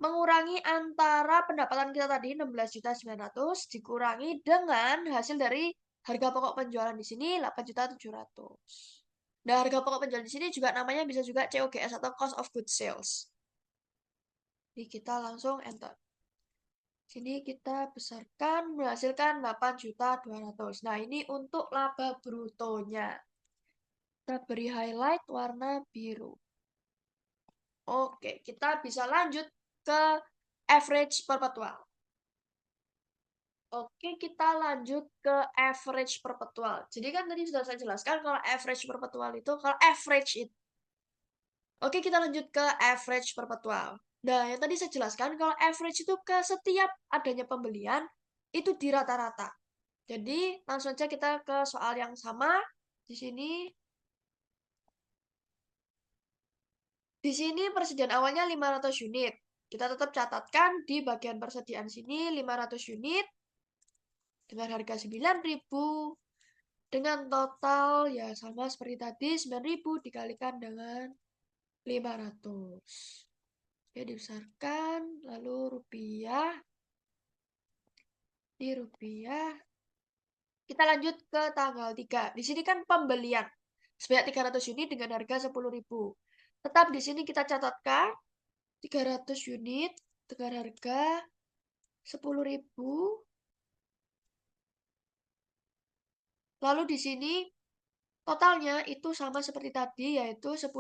mengurangi antara pendapatan kita tadi 16.900 dikurangi dengan hasil dari harga pokok penjualan di sini 8.700. Nah, harga pokok penjualan di sini juga namanya bisa juga COGS atau Cost of Goods Sales. Jadi kita langsung enter. Sini kita besarkan menghasilkan 8.200.000. Nah, ini untuk laba brutonya. Kita beri highlight warna biru. Oke, kita bisa lanjut ke average perpetual. Oke, kita lanjut ke average perpetual. Jadi kan tadi sudah saya jelaskan kalau average perpetual itu, kalau average itu. Oke, kita lanjut ke average perpetual. Nah, yang tadi saya jelaskan kalau average itu ke setiap adanya pembelian, itu di rata-rata. Jadi, langsung saja kita ke soal yang sama. Di sini, persediaan awalnya 500 unit. Kita tetap catatkan di bagian persediaan sini 500 unit dengan harga 9.000 dengan total ya sama seperti tadi 9.000 dikalikan dengan 500. Oke, dibesarkan lalu rupiah di rupiah. Kita lanjut ke tanggal 3. Di sini kan pembelian sebanyak 300 unit dengan harga 10.000. Tetap di sini kita catatkan 300 unit dengan harga 10.000. Lalu di sini totalnya itu sama seperti tadi, yaitu 10.000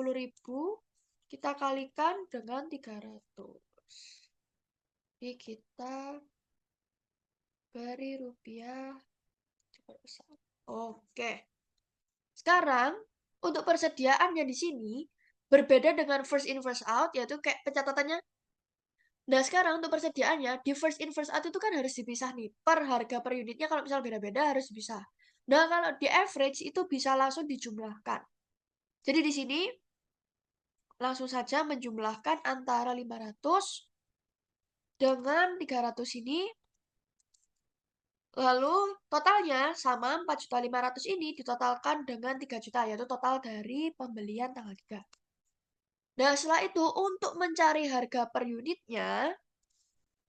kita kalikan dengan 300. Jadi kita beri rupiah cepat besar. Oke. Sekarang untuk persediaannya di sini berbeda dengan first in first out, yaitu kayak pencatatannya. Nah, sekarang untuk persediaannya di first in first out itu kan harus dipisah nih. Per harga per unitnya kalau misal beda-beda harus dipisah. Nah, kalau di average itu bisa langsung dijumlahkan. Jadi di sini langsung saja menjumlahkan antara 500 dengan 300 ini. Lalu totalnya sama 4.500.000 ini ditotalkan dengan 3 juta, yaitu total dari pembelian tanggal 3. Nah, setelah itu untuk mencari harga per unitnya,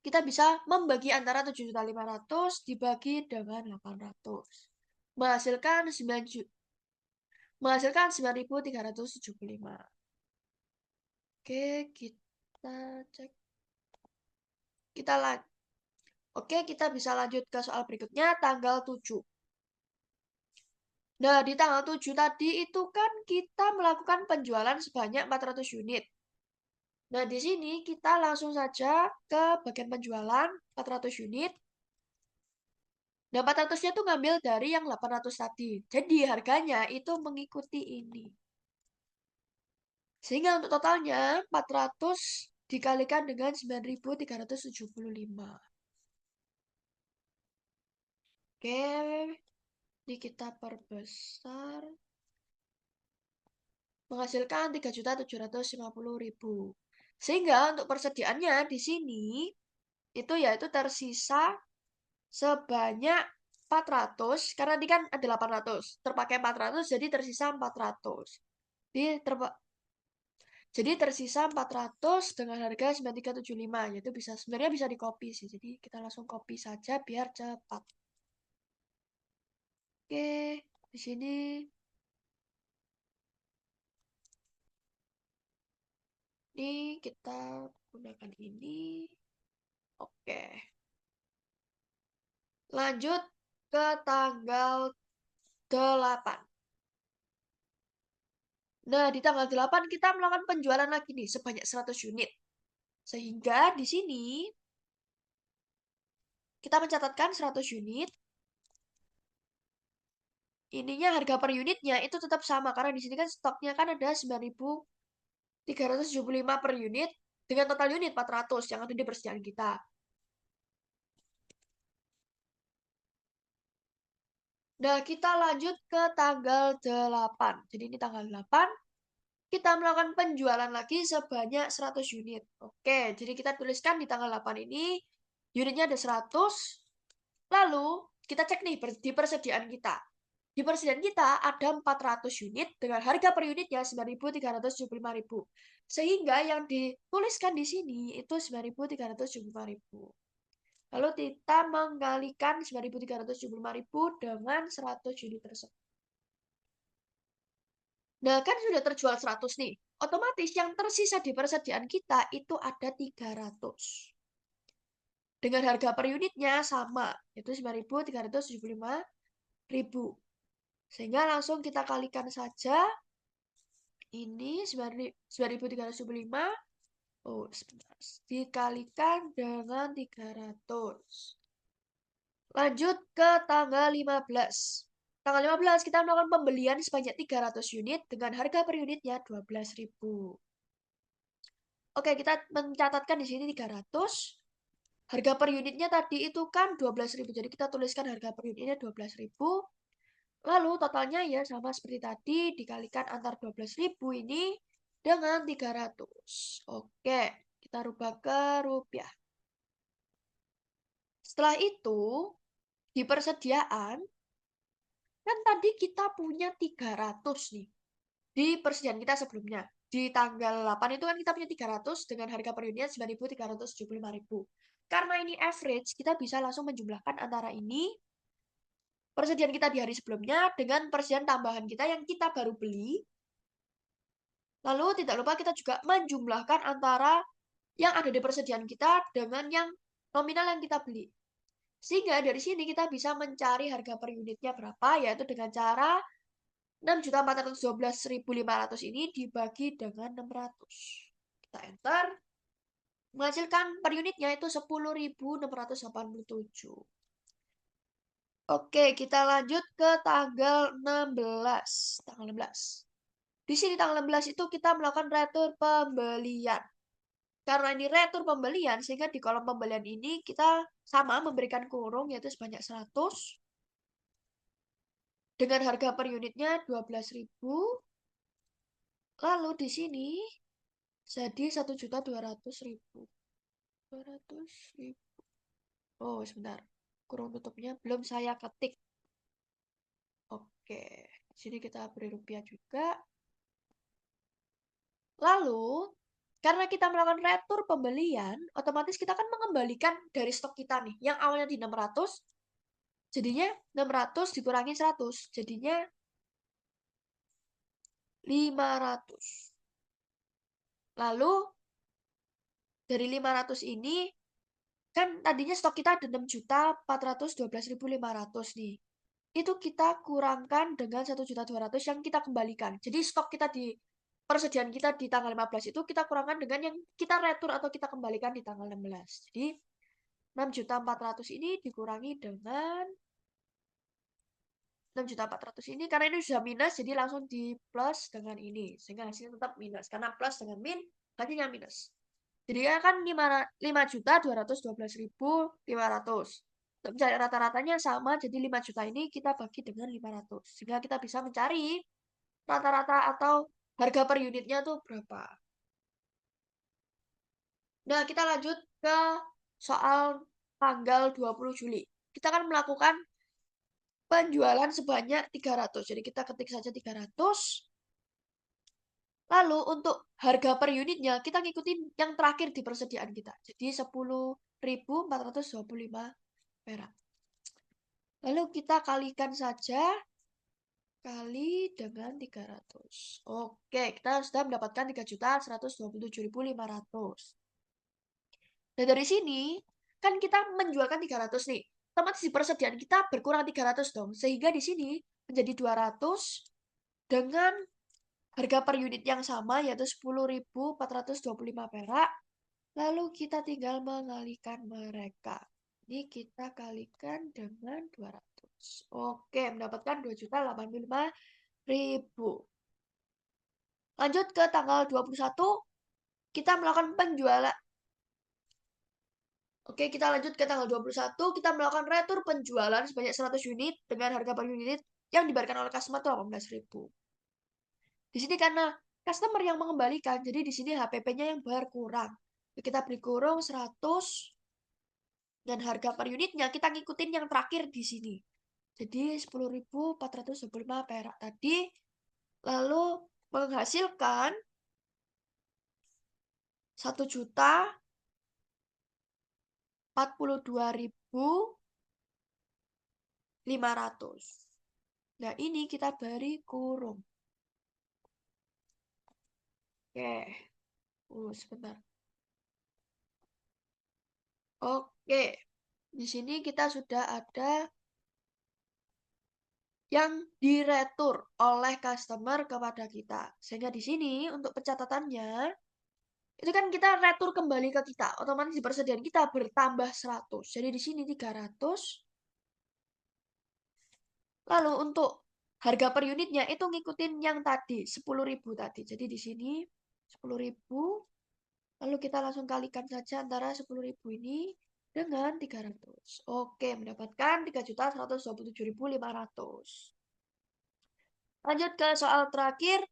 kita bisa membagi antara 7.500.000 dibagi dengan 800. Menghasilkan 9.375. Oke, kita cek. Oke, kita bisa lanjut ke soal berikutnya, tanggal 7. Nah, di tanggal 7 tadi itu kan kita melakukan penjualan sebanyak 400 unit. Nah, di sini kita langsung saja ke bagian penjualan 400 unit. Nah, 400-nya tuh ngambil dari yang 800 tadi. Jadi, harganya itu mengikuti ini. Sehingga untuk totalnya 400 dikalikan dengan 9.375. Oke, ini kita perbesar. Menghasilkan 3.750.000. Sehingga untuk persediaannya di sini itu yaitu tersisa sebanyak 400 karena ini kan ada 800, terpakai 400 jadi tersisa 400. Jadi tersisa 400 dengan harga 9.375, yaitu sebenarnya bisa di copy sih. Jadi kita langsung copy saja biar cepat. Oke, di sini kita gunakan ini. Oke. Lanjut ke tanggal 8. Nah, di tanggal 8 kita melakukan penjualan lagi nih sebanyak 100 unit. Sehingga di sini kita mencatatkan 100 unit. Ininya harga per unitnya itu tetap sama karena di sini kan stoknya kan ada 9.375 per unit dengan total unit 400 yang ada di persediaan kita. Nah, kita lanjut ke tanggal 8. Jadi ini tanggal 8, kita melakukan penjualan lagi sebanyak 100 unit. Oke, jadi kita tuliskan di tanggal 8 ini, unitnya ada 100. Lalu, kita cek nih di persediaan kita. Di persediaan kita ada 400 unit dengan harga per unitnya 9.375.000. Sehingga yang dituliskan di sini itu 9.375.000. Lalu kita mengkalikan 9.375.000 dengan 100 unit tersebut. Nah, kan sudah terjual 100 nih. Otomatis yang tersisa di persediaan kita itu ada 300. Dengan harga per unitnya sama, yaitu 9.375.000. Sehingga langsung kita kalikan saja. Ini 9.375. Oh, sebentar. Dikalikan dengan 300. Lanjut ke tanggal 15. Tanggal 15 kita melakukan pembelian sebanyak 300 unit dengan harga per unitnya 12.000. Oke, kita mencatatkan di sini 300. Harga per unitnya tadi itu kan 12.000. Jadi kita tuliskan harga per unitnya 12.000. Lalu totalnya ya sama seperti tadi dikalikan antar 12.000 ini dengan 300. Oke, kita rubah ke rupiah. Setelah itu, di persediaan, kan tadi kita punya 300 nih. Di persediaan kita sebelumnya. Di tanggal 8 itu kan kita punya 300 dengan harga per unitnya 9.375.000. Karena ini average, kita bisa langsung menjumlahkan antara ini persediaan kita di hari sebelumnya dengan persediaan tambahan kita yang kita baru beli. Lalu tidak lupa kita juga menjumlahkan antara yang ada di persediaan kita dengan yang nominal yang kita beli. Sehingga dari sini kita bisa mencari harga per unitnya berapa, yaitu dengan cara 6.412.500 ini dibagi dengan 600. Kita enter. Menghasilkan per unitnya itu 10.687. Oke, kita lanjut ke tanggal 16. Tanggal 16. Di sini tanggal 16 itu kita melakukan retur pembelian. Karena ini retur pembelian, sehingga di kolom pembelian ini kita sama memberikan kurung, yaitu sebanyak 100. Dengan harga per unitnya 12.000. Lalu di sini jadi 1.200.000. 200.000. Oh, sebentar. Kurung tutupnya belum saya ketik. Oke. Sini kita beri rupiah juga. Lalu, karena kita melakukan retur pembelian, otomatis kita akan mengembalikan dari stok kita nih. Yang awalnya di 600, jadinya 600 dikurangi 100. Jadinya 500. Lalu, dari 500 ini, kan tadinya stok kita ada 6.412.500 nih. Itu kita kurangkan dengan 1.200.000 yang kita kembalikan. Jadi stok kita di persediaan kita di tanggal 15 itu kita kurangkan dengan yang kita retur atau kita kembalikan di tanggal 16. Jadi 6.400.000 ini dikurangi dengan 6.400.000 ini karena ini sudah minus jadi langsung di plus dengan ini sehingga hasilnya tetap minus karena plus dengan min hasilnya minus. Jadi ya kan 5.212.500. Untuk mencari rata-ratanya sama, jadi 5 juta ini kita bagi dengan 500. Sehingga kita bisa mencari rata-rata atau harga per unitnya tuh berapa. Nah, kita lanjut ke soal tanggal 20 Juli. Kita akan melakukan penjualan sebanyak 300. Jadi kita ketik saja 300. Lalu untuk harga per unitnya kita ngikutin yang terakhir di persediaan kita. Jadi 10.425 perak. Lalu kita kalikan saja kali dengan 300. Oke, kita sudah mendapatkan 3.127.500. Nah, dari sini kan kita menjualkan 300 nih. Otomatis di persediaan kita berkurang 300 dong. Sehingga di sini menjadi 200 dengan harga per unit yang sama yaitu 10.425 perak. Lalu kita tinggal mengalikan mereka. Ini kita kalikan dengan 200. Oke, mendapatkan 2.085.000. Lanjut ke tanggal 21, kita melakukan penjualan. Oke, kita lanjut ke tanggal 21, kita melakukan retur penjualan sebanyak 100 unit dengan harga per unit yang dibayarkan oleh customer itu 18.000. Di sini karena customer yang mengembalikan, jadi di sini HPP-nya yang berkurang. Kita beri kurung 100 dan harga per unitnya kita ngikutin yang terakhir di sini. Jadi 10.425 perak tadi lalu menghasilkan 1.042.500. Nah, ini kita beri kurung. Oke. Sebentar. Oke. Di sini kita sudah ada yang diretur oleh customer kepada kita. Sehingga di sini untuk pencatatannya, itu kan kita retur kembali ke kita. Otomatis di persediaan kita bertambah 100. Jadi di sini 300. Lalu untuk harga per unitnya itu ngikutin yang tadi, 10.000 tadi. Jadi di sini 10.000. Lalu kita langsung kalikan saja antara 10.000 ini dengan 300. Oke, mendapatkan 3.127.500. Lanjut ke soal terakhir,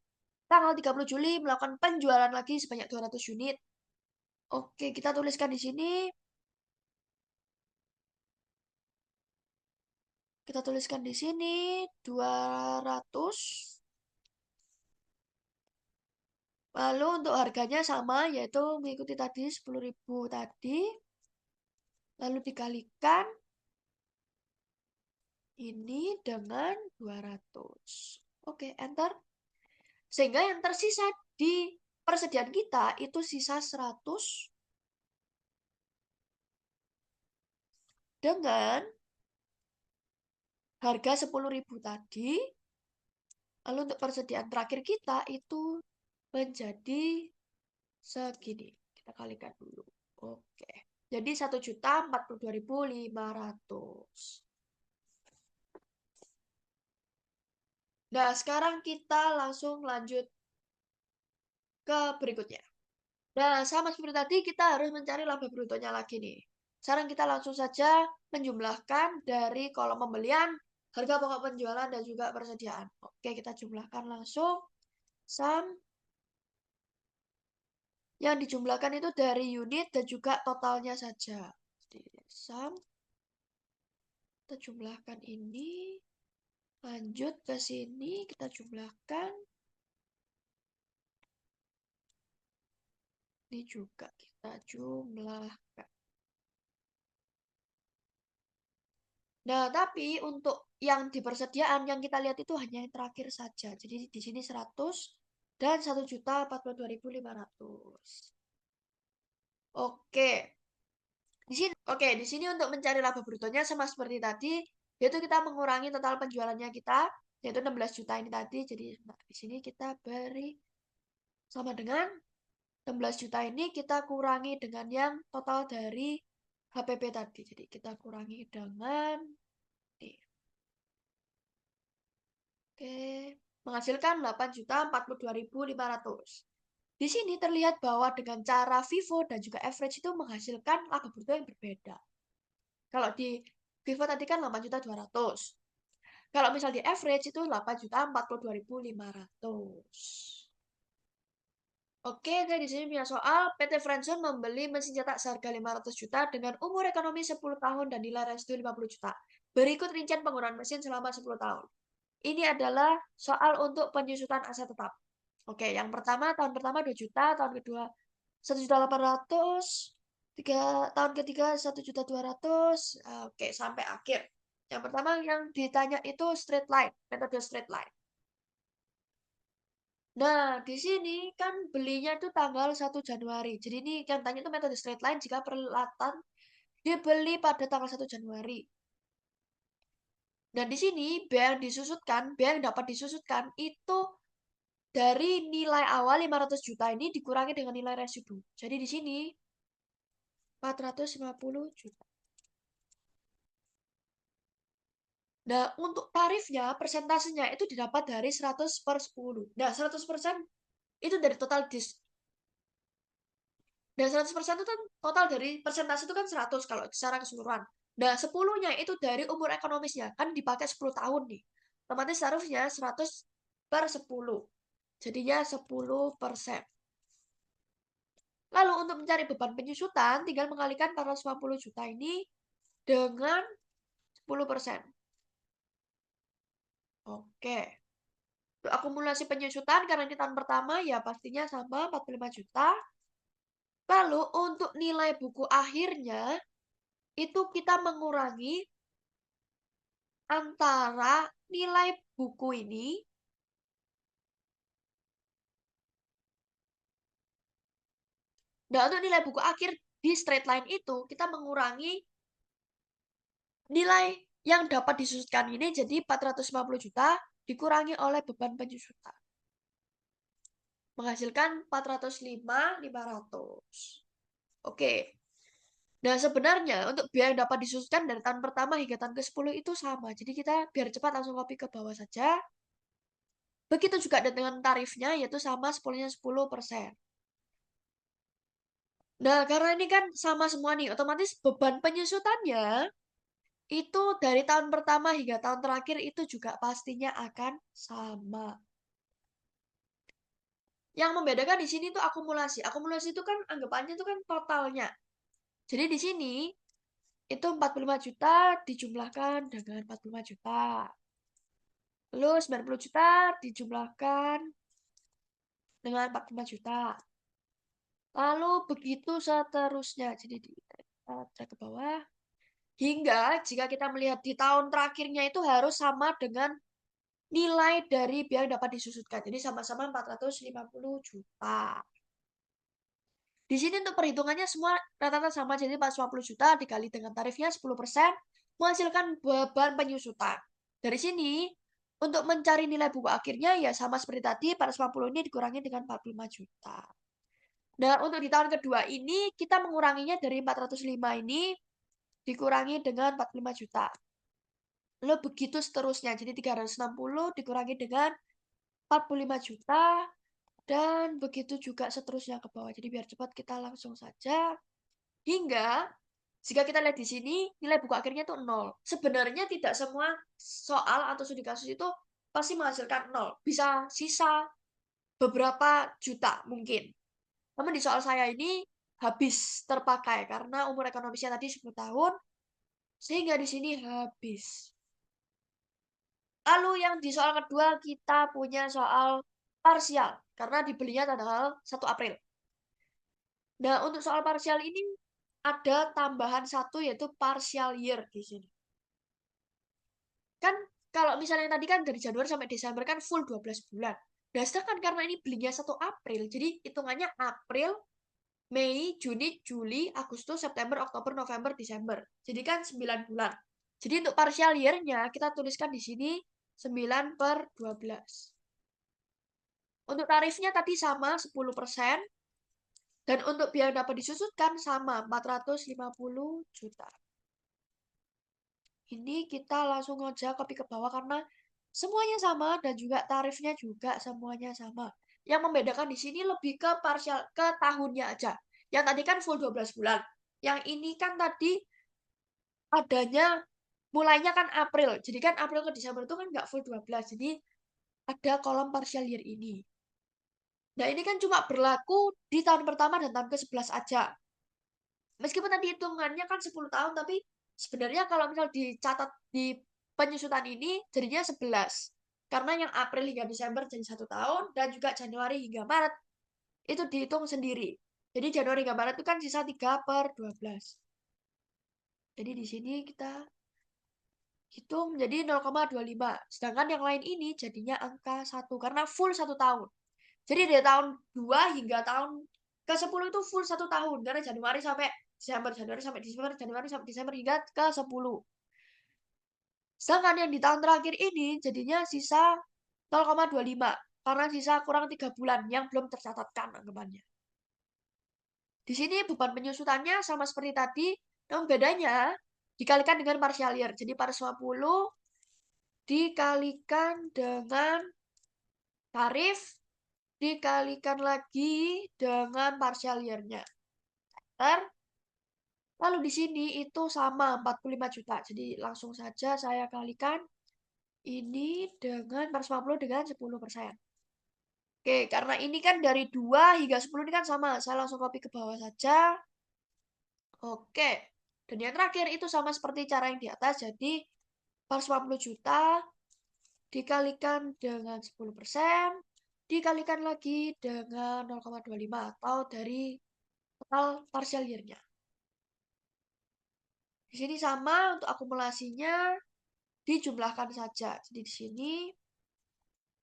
tanggal 30 Juli melakukan penjualan lagi sebanyak 200 unit. Oke, kita tuliskan di sini. Kita tuliskan di sini 200. Lalu untuk harganya sama, yaitu mengikuti tadi 10.000 tadi. Lalu dikalikan ini dengan 200. Oke, enter. Sehingga yang tersisa di persediaan kita itu sisa 100 dengan harga 10.000 tadi. Lalu untuk persediaan terakhir kita itu menjadi segini. Kita kalikan dulu. Oke. Jadi 1.042.500. Nah, sekarang kita langsung lanjut ke berikutnya. Nah, sama seperti tadi, kita harus mencari laba brutonya lagi nih. Sekarang kita langsung saja menjumlahkan dari kolom pembelian, harga pokok penjualan, dan juga persediaan. Oke, kita jumlahkan langsung. Sum. Yang dijumlahkan itu dari unit dan juga totalnya saja. Jadi, sum. Kita jumlahkan ini. Lanjut ke sini, kita jumlahkan. Ini juga kita jumlahkan. Nah, tapi untuk yang di persediaan yang kita lihat itu hanya yang terakhir saja. Jadi di sini 100 dan 1.042.500. Oke. Di sini untuk mencari laba brutonya sama seperti tadi, yaitu kita mengurangi total penjualannya kita, yaitu 16 juta ini tadi. Jadi di sini kita beri sama dengan 16 juta ini kita kurangi dengan yang total dari HPP tadi. Jadi kita kurangi dengan ini. Oke, menghasilkan 8.042.500. Di sini terlihat bahwa dengan cara FIFO dan juga average itu menghasilkan laba bruto yang berbeda. Kalau di FIFO tadi kan 8.200.000. Kalau misal di average itu 8.042.500. Oke, dan di sini punya soal. PT Friendzone membeli mesin cetak seharga 500 juta dengan umur ekonomi 10 tahun dan nilai restu 50 juta. Berikut rincian penggunaan mesin selama 10 tahun. Ini adalah soal untuk penyusutan aset tetap. Oke, yang pertama, tahun pertama 2 juta, tahun kedua 1.800.000, tahun ketiga 1.200.000, oke, sampai akhir. Yang pertama yang ditanya itu straight line, metode straight line. Nah, di sini kan belinya itu tanggal 1 Januari. Jadi ini yang tanya itu metode straight line jika peralatan dibeli pada tanggal 1 Januari. Dan di sini biaya yang dapat disusutkan itu dari nilai awal 500 juta ini dikurangi dengan nilai residu. Jadi di sini 450 juta. Nah, untuk tarifnya, persentasenya itu didapat dari 100/10. Nah, 100% itu dari total dis. Dan 100% itu kan total dari persentase itu kan 100 kalau secara keseluruhan. Nah, 10-nya itu dari umur ekonomisnya. Kan dipakai 10 tahun nih. Otomatis harusnya 100/10. Jadinya 10%. Lalu untuk mencari beban penyusutan, tinggal mengalikan 450 juta ini dengan 10%. Oke. Untuk akumulasi penyusutan, karena ini tahun pertama, ya pastinya sama 45 juta. Lalu untuk nilai buku akhirnya, itu kita mengurangi antara nilai buku ini untuk nilai buku akhir di straight line itu kita mengurangi nilai yang dapat disusutkan ini jadi 450 juta dikurangi oleh beban penyusutan. Menghasilkan 405.500. Oke. Nah, sebenarnya untuk biaya yang dapat disusutkan dari tahun pertama hingga tahun ke-10 itu sama. Jadi kita biar cepat langsung copy ke bawah saja. Begitu juga dengan tarifnya, yaitu sama 10-nya 10%. Nah, karena ini kan sama semua nih, otomatis beban penyusutannya itu dari tahun pertama hingga tahun terakhir itu juga pastinya akan sama. Yang membedakan di sini tuh akumulasi. Akumulasi itu kan anggapannya itu kan totalnya. Jadi di sini itu 45 juta dijumlahkan dengan 45 juta. Lalu 90 juta dijumlahkan dengan 45 juta. Lalu begitu seterusnya. Jadi kita ke bawah. Hingga jika kita melihat di tahun terakhirnya itu harus sama dengan nilai dari biaya yang dapat disusutkan. Jadi sama-sama 450 juta. Di sini untuk perhitungannya semua rata-rata sama. Jadi 450 juta dikali dengan tarifnya 10% menghasilkan beban penyusutan. Dari sini untuk mencari nilai buku akhirnya ya sama seperti tadi 450 ini dikurangi dengan 45 juta. Nah, untuk di tahun kedua ini kita menguranginya dari 405 ini dikurangi dengan 45 juta. Lalu begitu seterusnya. Jadi 360 dikurangi dengan 45 juta. Dan begitu juga seterusnya ke bawah. Jadi biar cepat kita langsung saja. Hingga jika kita lihat di sini, nilai buku akhirnya itu 0. Sebenarnya tidak semua soal atau studi kasus itu pasti menghasilkan 0. Bisa sisa beberapa juta mungkin. Namun di soal saya ini habis terpakai karena umur ekonomisnya tadi 10 tahun. Sehingga di sini habis. Lalu yang di soal kedua kita punya soal parsial. Karena dibelinya tanggal 1 April. Nah, untuk soal parsial ini ada tambahan satu yaitu partial year di sini. Kan kalau misalnya tadi kan dari Januari sampai Desember kan full 12 bulan. Nah, sedangkan karena ini belinya 1 April, jadi hitungannya April, Mei, Juni, Juli, Agustus, September, Oktober, November, Desember. Jadi kan 9 bulan. Jadi untuk partial year-nya kita tuliskan di sini 9/12. Untuk tarifnya tadi sama 10%. Dan untuk biaya dapat disusutkan sama 450 juta. Ini kita langsung aja copy ke bawah karena semuanya sama dan juga tarifnya juga semuanya sama. Yang membedakan di sini lebih ke partial ke tahunnya aja. Yang tadi kan full 12 bulan. Yang ini kan tadi adanya mulainya kan April. Jadi kan April ke Desember itu kan nggak full 12. Jadi ada kolom partial year ini. Nah, ini kan cuma berlaku di tahun pertama dan tahun ke-11 aja. Meskipun tadi hitungannya kan 10 tahun, tapi sebenarnya kalau misal dicatat di penyusutan ini jadinya 11. Karena yang April hingga Desember jadi 1 tahun, dan juga Januari hingga Maret itu dihitung sendiri. Jadi Januari hingga Maret itu kan sisa 3/12. Jadi di sini kita hitung menjadi 0,25. Sedangkan yang lain ini jadinya angka 1 karena full 1 tahun. Jadi dari tahun 2 hingga tahun ke-10 itu full 1 tahun. Karena Januari sampai Desember, Januari sampai Desember, Januari sampai Desember hingga ke-10. Sedangkan yang di tahun terakhir ini jadinya sisa 0,25. karena sisa kurang 3 bulan yang belum tercatatkan anggapannya. Di sini beban penyusutannya sama seperti tadi, namun bedanya dikalikan dengan partial year. Jadi 450 dikalikan dengan tarif, dikalikan lagi dengan partial year-nya. Lalu di sini itu sama 45 juta. Jadi langsung saja saya kalikan ini dengan 450 dengan 10%. Oke, karena ini kan dari 2 hingga 10 ini kan sama. Saya langsung copy ke bawah saja. Oke. Dan yang terakhir itu sama seperti cara yang di atas. Jadi 450 juta dikalikan dengan 10%, dikalikan lagi dengan 0,25 atau dari total partial year-nya. Di sini sama untuk akumulasinya dijumlahkan saja. Jadi di sini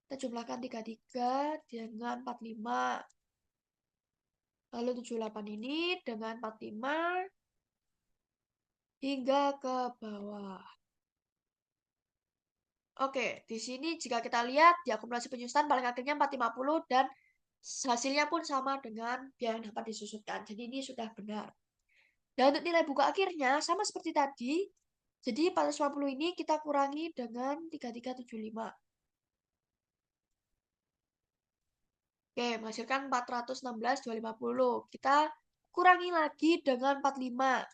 kita jumlahkan 33 dengan 45. Lalu 78 ini dengan 45 hingga ke bawah. Oke, di sini jika kita lihat di akumulasi penyusutan paling akhirnya 450 dan hasilnya pun sama dengan biaya yang dapat disusutkan. Jadi ini sudah benar. Dan untuk nilai buku akhirnya sama seperti tadi. Jadi 450 ini kita kurangi dengan 3375. Oke, menghasilkan 416.250. Kita kurangi lagi dengan 45.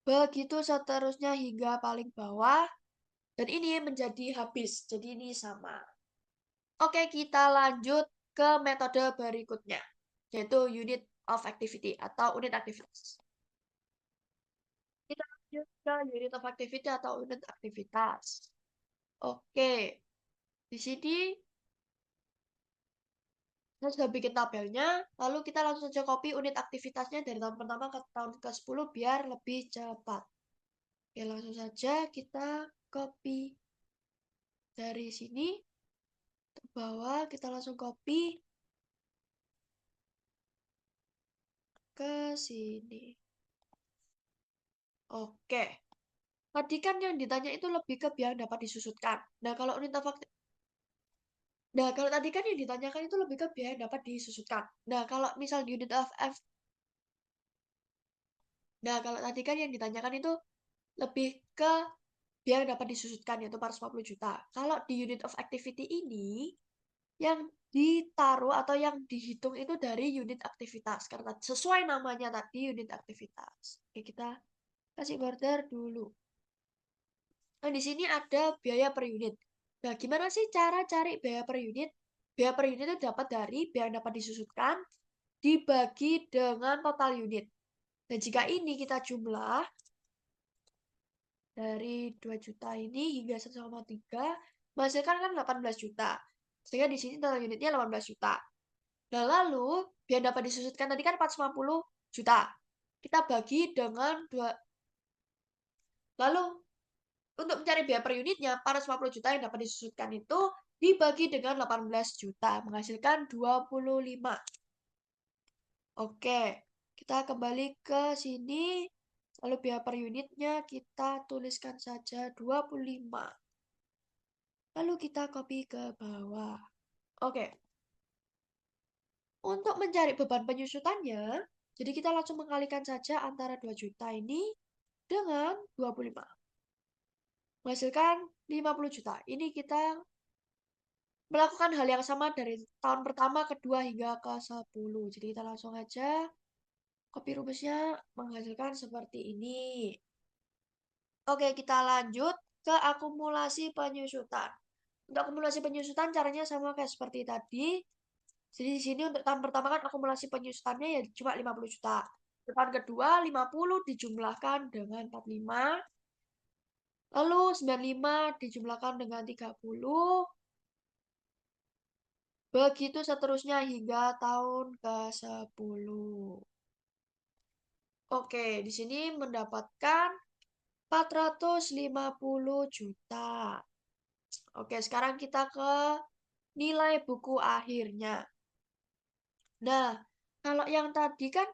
Begitu seterusnya hingga paling bawah. Dan ini menjadi habis. Jadi ini sama. Oke, kita lanjut ke metode berikutnya. Yaitu unit of activity atau unit aktivitas. Kita lanjut ke unit of activity atau unit aktivitas. Oke, di sini saya sudah bikin tabelnya, lalu kita langsung saja copy unit aktivitasnya dari tahun pertama ke tahun ke-10 biar lebih cepat. Oke, langsung saja kita copy dari sini ke bawah, kita langsung copy ke sini. Oke. Tadi kan yang ditanya itu lebih ke biar dapat disusutkan. Nah, kalau tadi kan yang ditanyakan itu lebih ke biaya yang dapat disusutkan. Nah, kalau misal unit of F, nah kalau tadi kan yang ditanyakan itu lebih ke biaya yang dapat disusutkan yaitu 450 juta. Kalau di unit of activity ini yang ditaruh atau yang dihitung itu dari unit aktivitas karena sesuai namanya tadi unit aktivitas. Oke, kita kasih order dulu. Nah, di sini ada biaya per unit. Nah, gimana sih cara cari biaya per unit? Biaya per unit itu dapat dari biaya yang dapat disusutkan dibagi dengan total unit. Dan jika ini kita jumlah dari 2 juta ini hingga 1,3 menghasilkan kan 18 juta. Sehingga di sini total unitnya 18 juta. Nah, lalu biaya dapat disusutkan tadi kan 450 juta. Kita bagi dengan 2. Lalu untuk mencari biaya per unitnya, 450 juta yang dapat disusutkan itu dibagi dengan 18 juta, menghasilkan 25. Oke, kita kembali ke sini. Lalu biaya per unitnya kita tuliskan saja 25. Lalu kita copy ke bawah. Oke. Untuk mencari beban penyusutannya, jadi kita langsung mengalikan saja antara 2 juta ini dengan 25. Menghasilkan 50 juta. Ini kita melakukan hal yang sama dari tahun pertama, kedua, hingga ke 10. Jadi kita langsung aja copy rumusnya menghasilkan seperti ini. Oke, kita lanjut ke akumulasi penyusutan. Untuk akumulasi penyusutan caranya sama kayak seperti tadi. Jadi di sini untuk tahun pertama kan akumulasi penyusutannya ya cuma 50 juta. Tahun kedua 50 dijumlahkan dengan 45. Lalu 95 dijumlahkan dengan 30. Begitu seterusnya hingga tahun ke-10. Oke, di sini mendapatkan 450 juta. Oke, sekarang kita ke nilai buku akhirnya. Nah, kalau yang tadi kan,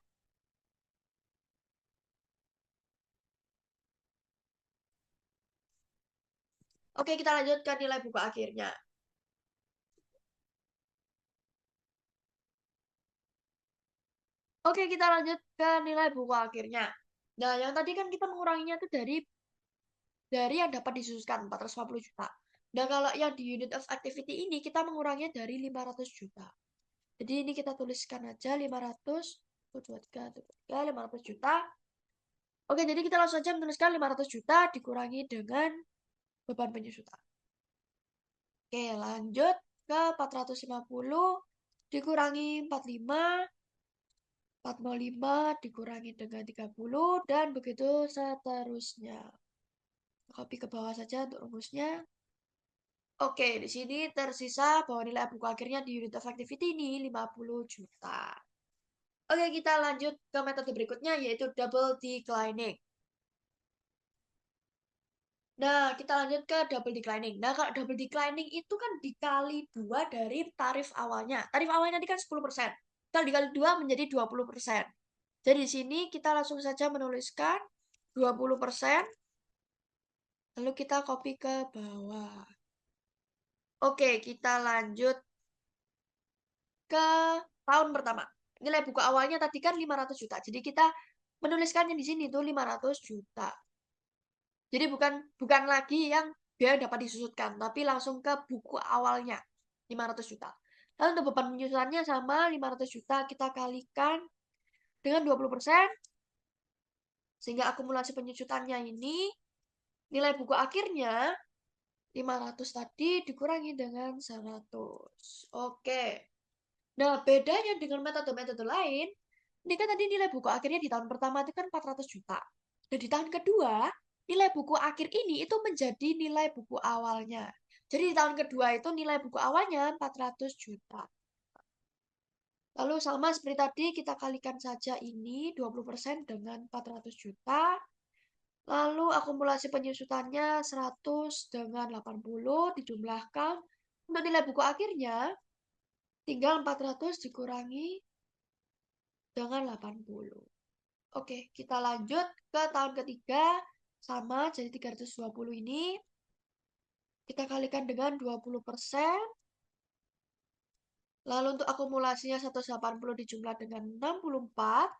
oke kita lanjut ke nilai buku akhirnya. Oke, kita lanjut ke nilai buku akhirnya. Nah, yang tadi kan kita menguranginya tuh dari yang dapat disususkan 450 juta. Dan kalau yang di unit of activity ini kita menguranginya dari 500 juta. Jadi ini kita tuliskan aja 500, 500 juta. Oke, jadi kita langsung aja menuliskan 500 juta dikurangi dengan beban penyusutan. Oke, lanjut ke 450 dikurangi 45, 405 dikurangi dengan 30, dan begitu seterusnya. Copy ke bawah saja untuk rumusnya. Oke, di sini tersisa bahwa nilai buku akhirnya di unit of activity ini 50 juta. Oke, kita lanjut ke metode berikutnya, yaitu double declining. Nah, kita lanjut ke double declining. Nah, kalau double declining itu kan dikali 2 dari tarif awalnya. Tarif awalnya tadi kan 10%. Kalau dikali 2 menjadi 20%. Jadi di sini kita langsung saja menuliskan 20%, lalu kita copy ke bawah. Oke, kita lanjut ke tahun pertama. Nilai buku awalnya tadi kan 500 juta. Jadi kita menuliskannya di sini tuh 500 juta. Jadi bukan lagi yang biaya dapat disusutkan, tapi langsung ke buku awalnya 500 juta. Lalu untuk beban penyusutannya sama 500 juta kita kalikan dengan 20%, sehingga akumulasi penyusutannya ini nilai buku akhirnya 500 tadi dikurangi dengan 100. Oke. Nah, bedanya dengan metode-metode lain, ini kan tadi nilai buku akhirnya di tahun pertama itu kan 400 juta. Dan di tahun kedua, nilai buku akhir ini itu menjadi nilai buku awalnya. Jadi di tahun kedua itu nilai buku awalnya 400 juta. Lalu sama seperti tadi, kita kalikan saja ini 20% dengan 400 juta. Lalu akumulasi penyusutannya 100 dengan 80 dijumlahkan. Untuk nilai buku akhirnya, tinggal 400 dikurangi dengan 80. Oke, kita lanjut ke tahun ketiga. Sama, jadi 320 ini kita kalikan dengan 20%. Lalu untuk akumulasinya 180 dijumlah dengan 64.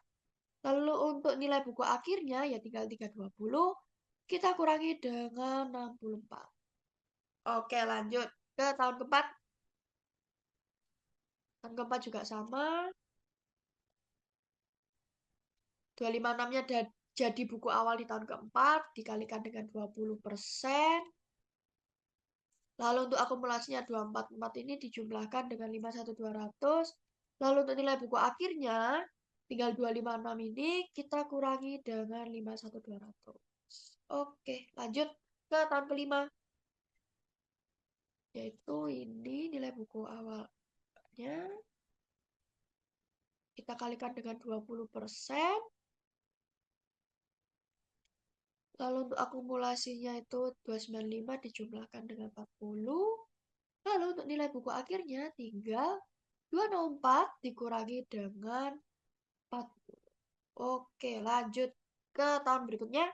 Lalu untuk nilai buku akhirnya ya tinggal 320. Kita kurangi dengan 64. Oke, lanjut ke tahun keempat. Tahun keempat juga sama. 256-nya jadi buku awal di tahun keempat, dikalikan dengan 20%. Lalu untuk akumulasinya 244 ini dijumlahkan dengan 51200. Lalu untuk nilai buku akhirnya, tinggal 256 ini kita kurangi dengan 51200. Oke, lanjut ke tahun kelima. Yaitu ini nilai buku awalnya. Kita kalikan dengan 20%. Lalu untuk akumulasinya itu 295 dijumlahkan dengan 40. Lalu untuk nilai buku akhirnya tinggal 204 dikurangi dengan 40. Oke, lanjut ke tahun berikutnya.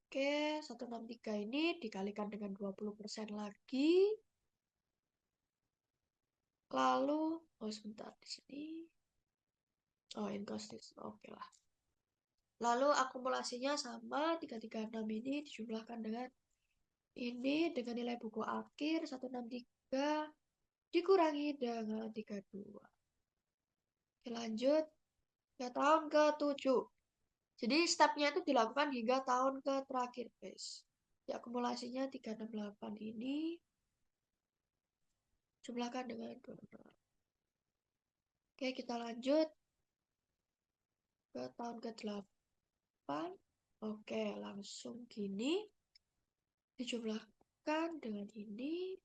Oke, 163 ini dikalikan dengan 20% lagi. Lalu, oh sebentar di sini. Oh, inconsist. Oke lah. Lalu akumulasinya sama 336 ini dijumlahkan dengan ini dengan nilai buku akhir 163 dikurangi dengan 32. Oke, lanjut ke tahun ke-7. Jadi stepnya itu dilakukan hingga tahun ke terakhir, guys. Di akumulasinya 368 ini jumlahkan dengan 26. Oke, kita lanjut ke tahun ke-8. Oke, langsung gini. Dijumlahkan dengan ini.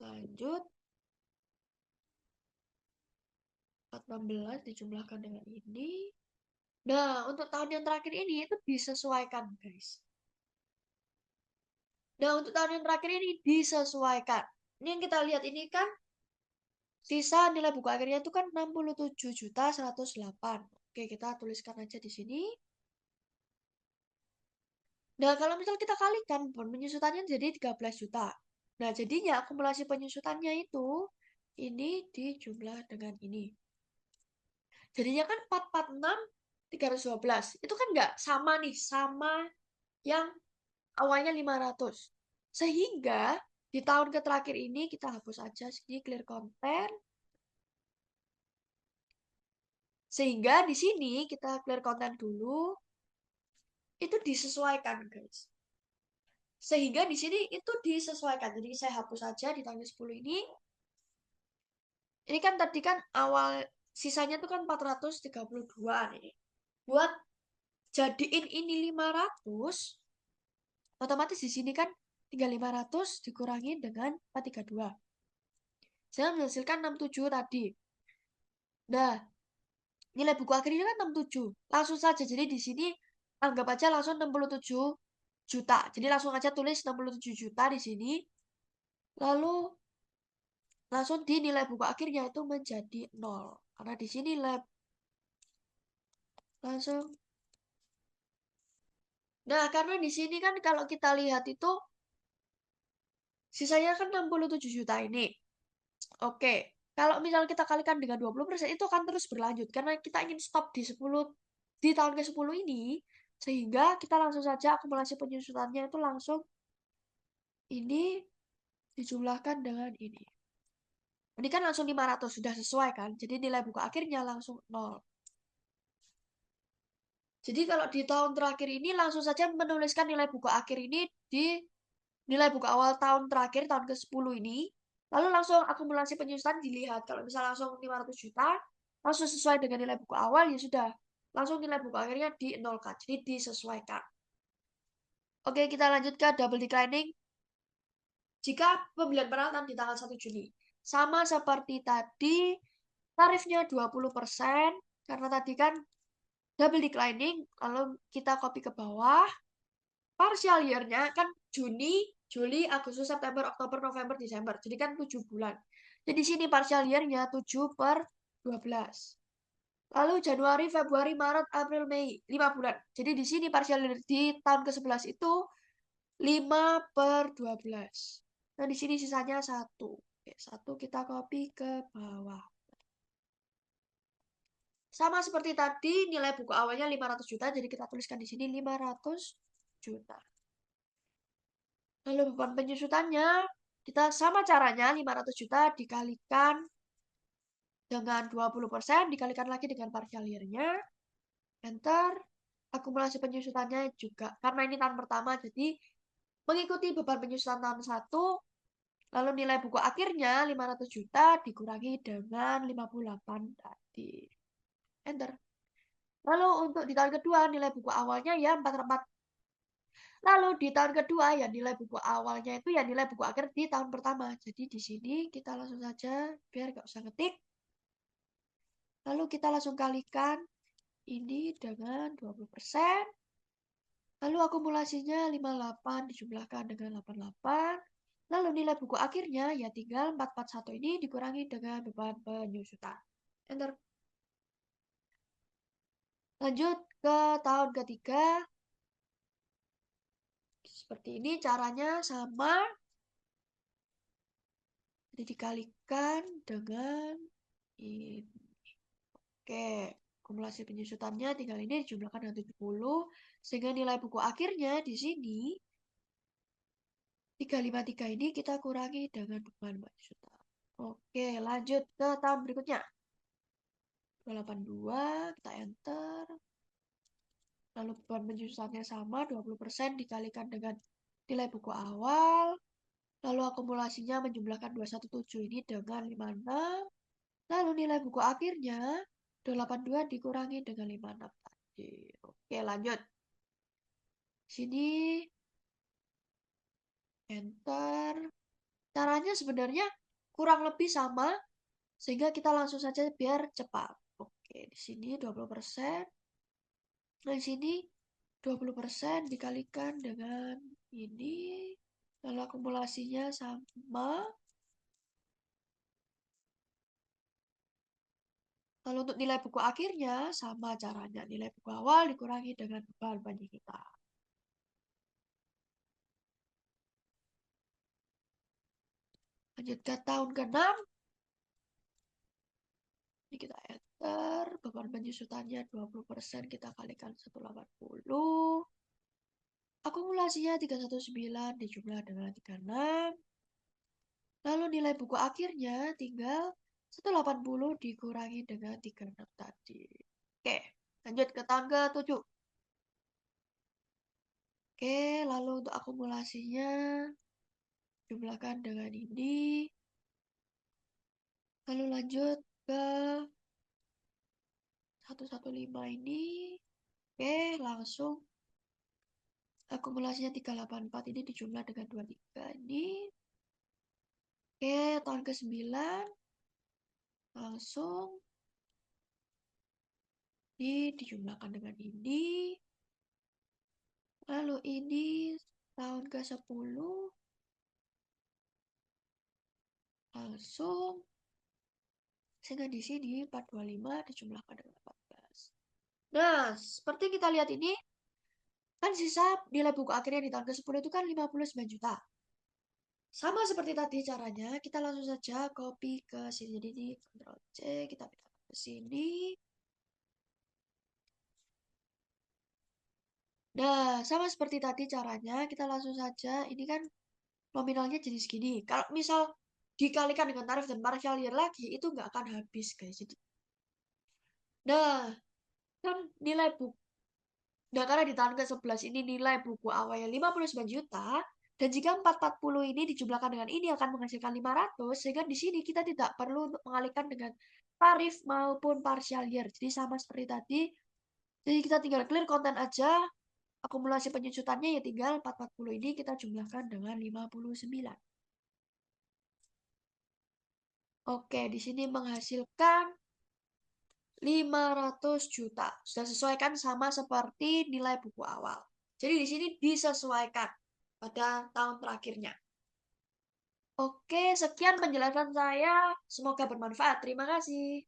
Lanjut. 416 dijumlahkan dengan ini. Nah, untuk tahun yang terakhir ini itu disesuaikan, guys. Nah, untuk tahun yang terakhir ini disesuaikan. Ini yang kita lihat ini kan sisa nilai buku akhirnya itu kan 67.108. Oke, kita tuliskan aja di sini. Nah, kalau misal kita kalikan beban penyusutannya jadi 13 juta. Nah, jadinya akumulasi penyusutannya itu ini dijumlah dengan ini. Jadinya kan 446, 312. Itu kan nggak sama nih, sama yang awalnya 500. Sehingga di tahun ke terakhir ini kita hapus aja sini clear content. Sehingga di sini kita clear content dulu. Itu disesuaikan, guys. Sehingga di sini itu disesuaikan. Jadi saya hapus saja di tanggal 10 ini. Ini kan tadi kan awal sisanya tuh kan 432 nih. Buat jadiin ini 500, otomatis di sini kan tinggal 500 dikurangi dengan 432. Saya menghasilkan 67 tadi. Nah, nilai buku akhirnya kan 67. Langsung saja. Jadi di sini anggap aja langsung 67 juta. Jadi langsung aja tulis 67 juta di sini. Lalu langsung di nilai buku akhirnya itu menjadi 0. Karena di sini lab langsung. Nah, karena di sini kan kalau kita lihat itu sisanya kan 67 juta ini. Oke. Kalau misalnya kita kalikan dengan 20%, itu akan terus berlanjut karena kita ingin stop di 10 di tahun ke-10 ini, sehingga kita langsung saja akumulasi penyusutannya itu langsung ini dijumlahkan dengan ini. Ini kan langsung 500 sudah sesuai kan? Jadi nilai buku akhirnya langsung 0. Jadi kalau di tahun terakhir ini langsung saja menuliskan nilai buku akhir ini di nilai buku awal tahun terakhir, tahun ke-10 ini. Lalu langsung akumulasi penyusutan dilihat. Kalau misalnya langsung 500 juta, langsung sesuai dengan nilai buku awal, ya sudah. Langsung nilai buku akhirnya di nolkan. Jadi disesuaikan. Oke, kita lanjut ke double declining. Jika pembelian peralatan di tanggal 1 Juni. Sama seperti tadi, tarifnya 20%. Karena tadi kan double declining, lalu kita copy ke bawah. Partial year-nya kan Juni, Juli, Agustus, September, Oktober, November, Desember. Jadi kan 7 bulan. Jadi sini partial year-nya 7/12. Lalu Januari, Februari, Maret, April, Mei. 5 bulan. Jadi di sini partial year di tahun ke-11 itu 5/12. Nah, di sini sisanya 1. Oke, 1 kita copy ke bawah. Sama seperti tadi, nilai buku awalnya 500 juta, jadi kita tuliskan di sini 500 juta. Lalu beban penyusutannya, kita sama caranya 500 juta dikalikan dengan 20%, dikalikan lagi dengan partial year-nya. Enter. Akumulasi penyusutannya juga. Karena ini tahun pertama, jadi mengikuti beban penyusutan tahun 1, lalu nilai buku akhirnya 500 juta dikurangi dengan 58 tadi. Enter. Lalu untuk di tahun kedua, nilai buku awalnya ya 44. Lalu di tahun kedua ya nilai buku awalnya itu ya nilai buku akhir di tahun pertama. Jadi di sini kita langsung saja biar nggak usah ngetik. Lalu kita langsung kalikan ini dengan 20%. Lalu akumulasinya 58 dijumlahkan dengan 88. Lalu nilai buku akhirnya ya tinggal 441 ini dikurangi dengan beban penyusutan. Enter. Lanjut ke tahun ketiga. Seperti ini caranya sama. Jadi dikalikan dengan ini. Oke, akumulasi penyusutannya tinggal ini dijumlahkan dengan 70. Sehingga nilai buku akhirnya di sini 353 ini kita kurangi dengan beban penyusutan. Oke, lanjut ke tahun berikutnya. 282, kita enter. Lalu beban penyusutannya sama, 20% dikalikan dengan nilai buku awal. Lalu akumulasinya menjumlahkan 217 ini dengan 56. Lalu nilai buku akhirnya 282 dikurangi dengan 56 tadi. Oke, lanjut. Sini enter. Caranya sebenarnya kurang lebih sama sehingga kita langsung saja biar cepat. Oke, di sini 20%. Nah, di sini 20% dikalikan dengan ini. Lalu akumulasinya sama. Lalu untuk nilai buku akhirnya sama caranya. Nilai buku awal dikurangi dengan beban banding kita. Lanjut ke tahun ke-6. Ini kita enter. Beban penyusutannya 20%. Kita kalikan 180. Akumulasinya 319 dijumlah dengan 36. Lalu nilai buku akhirnya tinggal 180 dikurangi dengan 36 tadi. Oke, lanjut ke tahun ke-7. Oke, lalu untuk akumulasinya jumlahkan dengan ini. Lalu lanjut ke 115 ini. Oke, langsung akumulasinya 384 ini dijumlah dengan 23 ini. Oke, tahun ke-9 langsung ini dijumlahkan dengan ini. Lalu ini tahun ke-10 langsung sehingga di sini 425 dijumlahkan dengan 14. Nah, seperti kita lihat ini kan sisa nilai buku akhirnya di tahun ke-10 itu kan 59 juta. Sama seperti tadi caranya, kita langsung saja copy ke sini. Jadi ini Ctrl C, kita pindah ke sini. Nah, sama seperti tadi caranya, kita langsung saja, ini kan nominalnya jadi segini. Kalau misal dikalikan dengan tarif dan partial year lagi, itu nggak akan habis, guys. Jadi, nah, kan nilai buku, nah karena di tahun ke-11 ini nilai buku awalnya 59 juta, dan jika 440 ini dijumlahkan dengan ini akan menghasilkan 500, sehingga di sini kita tidak perlu untuk mengalihkan dengan tarif maupun partial year. Jadi sama seperti tadi, jadi kita tinggal clear konten aja, akumulasi penyusutannya ya tinggal 440 ini kita jumlahkan dengan 59. Oke, di sini menghasilkan 500 juta. Sudah sesuaikan sama seperti nilai buku awal. Jadi di sini disesuaikan pada tahun terakhirnya. Oke, sekian penjelasan saya. Semoga bermanfaat. Terima kasih.